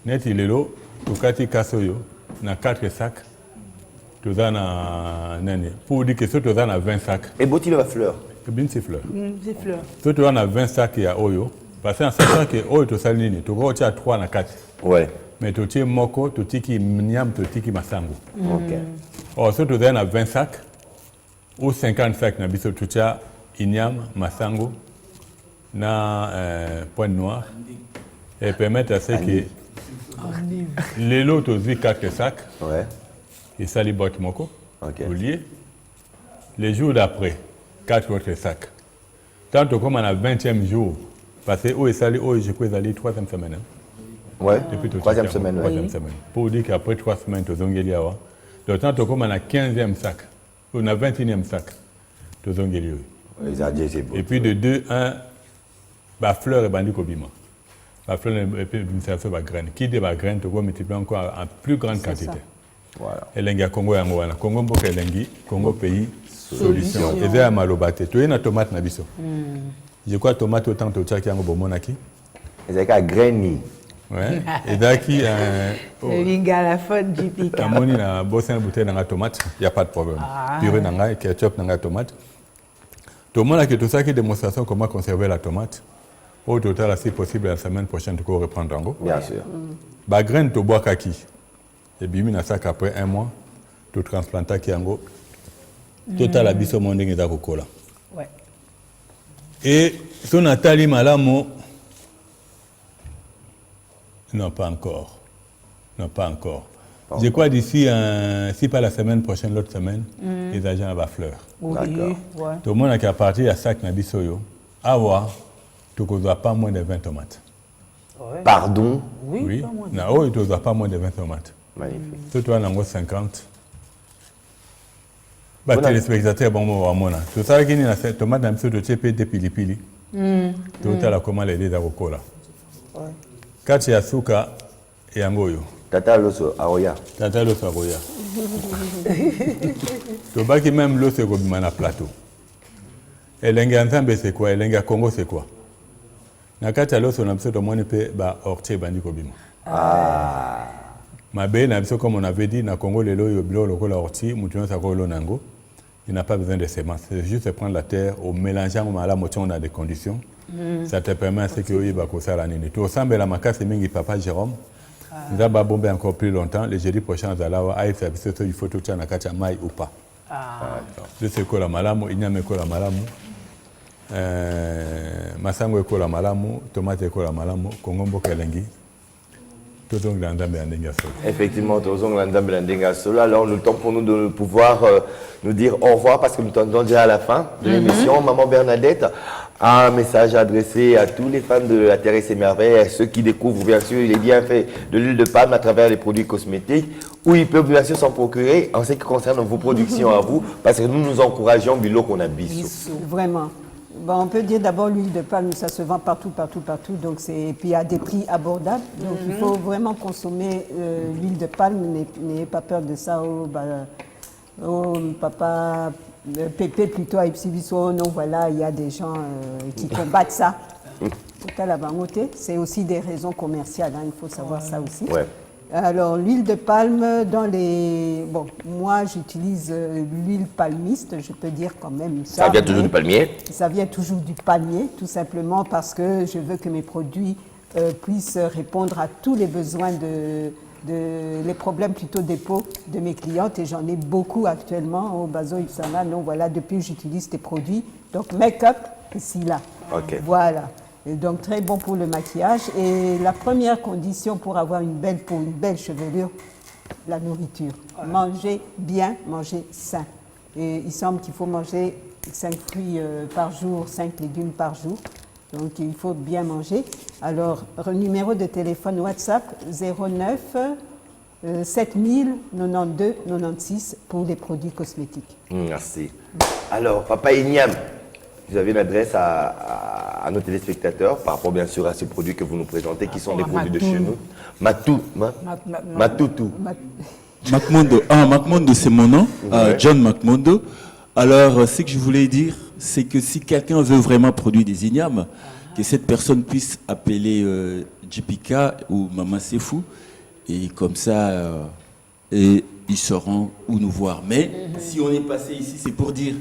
Net il est là, tu Kati Kasoyo, na 4 sacs. Tu as na nani. Pour dire que ce tu as na 20 sacs. Et botti la fleur. Bien c'est fleur. C'est fleur. Ce tu as na 20 sacs il y a Oyo. Parce que en sachant que Oyo tu salini, tu as 3 na 4. Ouais. Mais tu as moko, tu as mniam, tu as masango. OK. Or, ce tu as na 20 sacs ou 50 sacs na biso tu as inyam, masango, na point noir. Et permettre à ce que les lots tu 4 sacs. Ouais. Et ça les botte moko. OK. Oublié. Les jours d'après, 4 autres sacs. Tant que comme on a 20e jour, parce que je peux aller 3e semaine. Ouais, depuis 3e semaine. Troisième semaine. Pour dire qu'après 3 semaines, tu as zongeli awa. Donc, tant que comme on a 15e sac, on a 21e sac, tu as zongeli. Et puis de 2, 1, la fleur est bandit kobima. La fleur est fait par graine. Qui dit par graine, tu peux multiplier encore en plus grande quantité. Voilà. Et l'engi à Congo yango wana. Congo mboka l'engi, Congo pays solution. Et ça malobate. Tu es na tomate na biso. Je crois tomate autant que tu as yango bomonaki. Et ça graine. Ouais. Et daki Linga la faute du pica. Amoni na bosse na bouteille na tomate, il y a pas de problème. Purée na ketchup na tomate. Tout le monde a que tout ça qui démonstration comment conserver la tomate. Au total, si possible la semaine prochaine tu peux reprendre en go. Bien sûr. Ba graine to bois kaki. Et bimi na sac après 1 mois, tu transplantes ki yango. Total la biso monde ngi za kokola. Ouais. Et son atali malamo. Non, pas encore. Non, pas encore. Je crois d'ici, si pas la semaine prochaine, l'autre semaine, les agents à fleur. Oui, d'accord. Ouais. Tout le monde a qu'à partir à sac na bisoyo. Awa, tu ne dois pas moins de 20 tomates. Ouais. Pardon? Oui, pas moins de... Tu ne dois pas moins de 20 tomates. Magnifique. Si tu as 50. Bah, téléspectateurs, bon, tu sais qu'il y a des tomates dans le TP de pilipili. Tu as la commande les deux là. Quand tu as suka et angoyo. Tata loso aroya. Tata loso aroya. Tu vois que même l'eau c'est comme un plateau. Et l'enga ensemble c'est quoi? Et l'enga Congo c'est quoi? Nakati loso na msoto mwani pe ba ortie bandi kobima. Ah. Mabe na biso comme on avait dit na Congo le loyo bilo lokola ortie mutuno sa ko lo nango. Il n'a pas besoin de semences, c'est juste prendre la terre, au mélangeant à la moitié on a des conditions. Ça te permet à ce que tu aies la nini. Tu ressembles à la macasse et mingi papa Jérôme. Nous allons bomber encore plus longtemps. Le jeudi prochain, il faut tout le temps maï ou pas. Je sais que la malamu, il n'y a que la malamu. Masango est la malamu, tomate est la malamu, Kongombo kelengi. Effectivement, alors le temps pour nous de pouvoir nous dire au revoir parce que nous tendons déjà à la fin de l'émission. Maman Bernadette a un message adressé à tous les fans de la Terre et ses merveilles, à ceux qui découvrent bien sûr les bienfaits de l'huile de palme à travers les produits cosmétiques, où ils peuvent bien sûr s'en procurer en ce qui concerne vos productions à vous, parce que nous nous encourageons Bilo qu'on a Bissou. Vraiment. Bon, on peut dire d'abord l'huile de palme, ça se vend partout, donc et puis à des prix abordables. Donc il faut vraiment consommer l'huile de palme, n'ayez pas peur de ça. Papa Pépé plutôt à Ipsibiso, non voilà, il y a des gens qui combattent ça. C'est aussi des raisons commerciales, hein, il faut savoir ça aussi. Ouais. Alors, l'huile de palme, dans les... Bon, moi, j'utilise l'huile palmiste, je peux dire quand même ça. Ça vient toujours du palmier? Ça vient toujours du palmier, tout simplement parce que je veux que mes produits puissent répondre à tous les besoins les problèmes plutôt des peaux de mes clientes. Et j'en ai beaucoup actuellement au Bazo Ipsana. Donc, voilà, depuis que j'utilise tes produits. Donc, make-up, ici, là. OK. Voilà. Et donc très bon pour le maquillage. Et la première condition pour avoir une belle peau, une belle chevelure, la nourriture. Manger bien, manger sain. Et il semble qu'il faut manger 5 fruits par jour, 5 légumes par jour. Donc il faut bien manger. Alors, numéro de téléphone WhatsApp 09 7000 92 96 pour les produits cosmétiques. Merci. Alors, Papa Ignam, vous avez une adresse à nos téléspectateurs par rapport bien sûr à ces produits que vous nous présentez qui sont des produits de chez nous. Matoutou. Macmondo, c'est mon nom, John Macmondo. Alors, ce que je voulais dire, c'est que si quelqu'un veut vraiment produire des ignames, que cette personne puisse appeler Jipika ou Maman Sefou, et comme ça, et ils sauront où nous voir. Mais si on est passé ici, c'est pour dire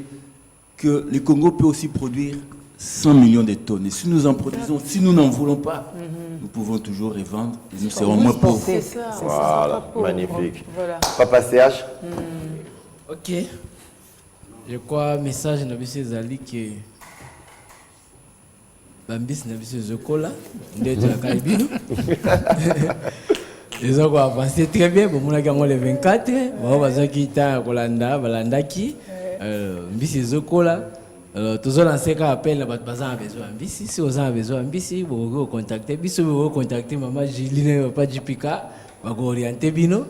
que le Congo peut aussi produire 100 millions de tonnes. Et si nous en produisons, si nous n'en voulons pas, nous pouvons toujours les vendre et nous serons moins pauvres. C'est ça, voilà, magnifique. Voilà. Papa CH. Ok. Je crois message na biso Zali que Bambis na biso Zokola ndeto la Kalibino. Ils ont avancé très bien. Bon, on a gagné le 24. On va voir qui t'a Kolanda, Balandaki. Mbisi Zokola. Tous les anciens qui appellent, les gens ont besoin. Mbisi, si vous avez besoin, Mbisi, vous pouvez contacter. Mbisi, vous pouvez contacter Maman Jiline, Papa Jipika. Vous pouvez orienter Bino.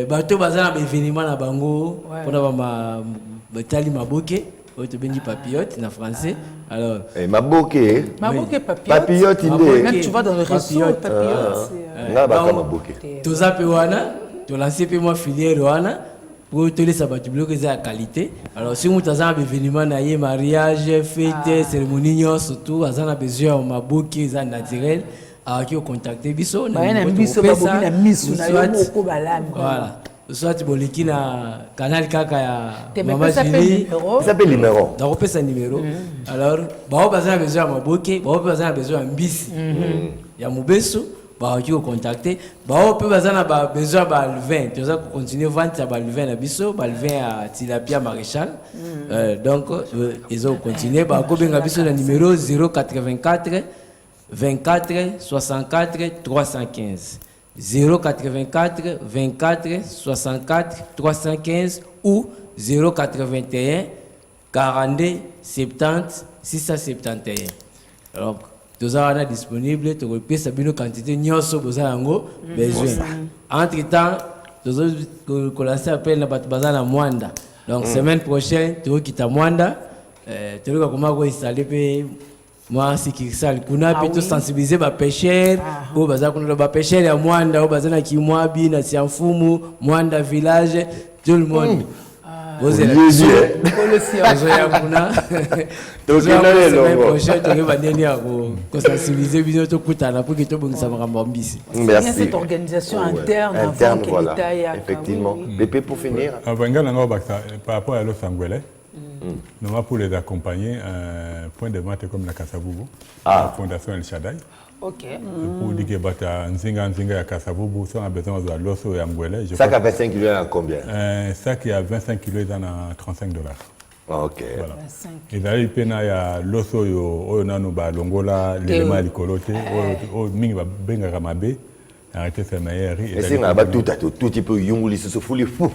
Bateau bazar événement na bango. On a ma Tali Maboke. On a benji papillote en français. Alors. Maboke. Maboke papillote. Papillote Même tu vas dans le réseau papillote. Tous les wana, tu lances peu moi filière wana. Pour te laisser abattre bloquer la qualité. Alors si vous avez un événement naïe mariage, fête, cérémonie surtout, vous avez besoin de Maboke, ça naturel. Alors qui vous contactez biso. Voilà. Soit tu boliki na canal kaka ya Maman Jili. Ça s'appelle numéro. Donc on peut ça numéro. Alors bah vous avez besoin de Maboke, bah vous avez besoin de Mbisi. Ya Mubesu. Bah qui vous contacter bah on peut besoin de vin tu vas continuer vendre ça le vin à biso le vin à tilapia maréchal donc ils ont continué bah ko benga biso le numéro 084 24 64 315 084 24 64 315 ou 081 42 70 671. Alors, tous on disponible, tu repères sabino quantité nyonso boza yango besoin. Entre-temps, tous on commencer à appeler na baza na Mwanda. Donc semaine prochaine, tu quitter Mwanda, tu vas comment installer pe moi si qui ça kuna plutôt sensibiliser ba pêcheurs, ou baza kuna ba pêcheurs ya Mwanda, ou baza na Kimwabi na Siamfumu, Mwanda village, tout le monde. Vous êtes cette organisation interne avant que l'État ait effectivement. Bépé, pour finir. Par rapport à l'os angolais, nous avons pour les accompagner un point de vente comme la Kasavubu, la Fondation El Shaddai. Ok. Pour dire que Nzinga Kasavubu, si on a besoin de l'osso et angolais. Ça qui a 25 kilos à combien? Ça qui a 25 kilos dans $35. Ok. Voilà. Et là, il y a l'osso, il y a l'ongola, l'élément de coloté, il y a benga ramabe. Arrêtez de faire meilleur. Et c'est un tout petit peu yunguli, se fout les fous.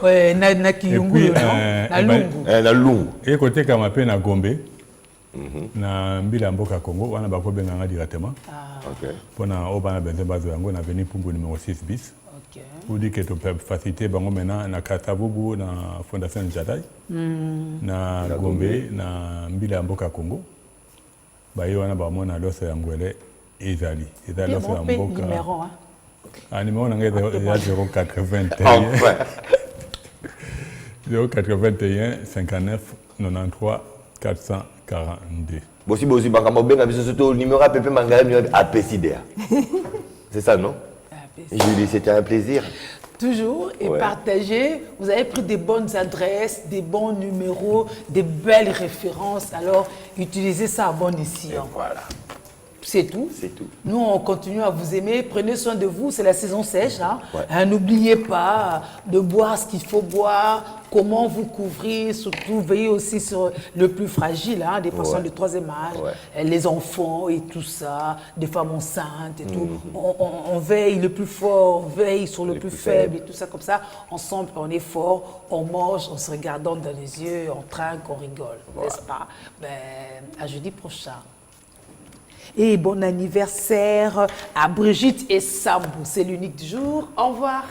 Ouais, naki yunguli, na lungu. Et côté Kamapé, na Gombe. Na mbila mboka Congo wana bakobenga nga directement. OK. Pona obana benze bazo yango na veni Pumbu numéro 6 bis. OK. Pour dire que tu peux faciliter bango maintenant na Katabubu na Fondation Jadai. Na Gombe na mbila mboka Congo. Ba yo wana ba mona loso ya ngwele ezali. Ezali loso ya mboka. Numéro hein. Ah numéro nga 081. 081 59 93 442. Bossi bossi bakamba benga biso surtout numéro APP mangala numéro APCDA. C'est ça non? Julie, c'était un plaisir. Toujours et partager. Vous avez pris des bonnes adresses, des bons numéros, des belles références. Alors utilisez ça à bon escient. Voilà. C'est tout. C'est tout. Nous, on continue à vous aimer. Prenez soin de vous. C'est la saison sèche. Hein? N'oubliez pas de boire ce qu'il faut boire, comment vous couvrir. Surtout, veillez aussi sur le plus fragile, hein, des personnes de troisième âge, les enfants et tout ça, des femmes enceintes et tout. On veille le plus fort, on veille sur le plus faible et tout ça comme ça. Ensemble, on est fort, on mange, on se regarde dans les yeux, on trinque, on rigole. N'est-ce pas? À jeudi prochain. Et bon anniversaire à Brigitte et Sambou. C'est l'unique du jour. Au revoir.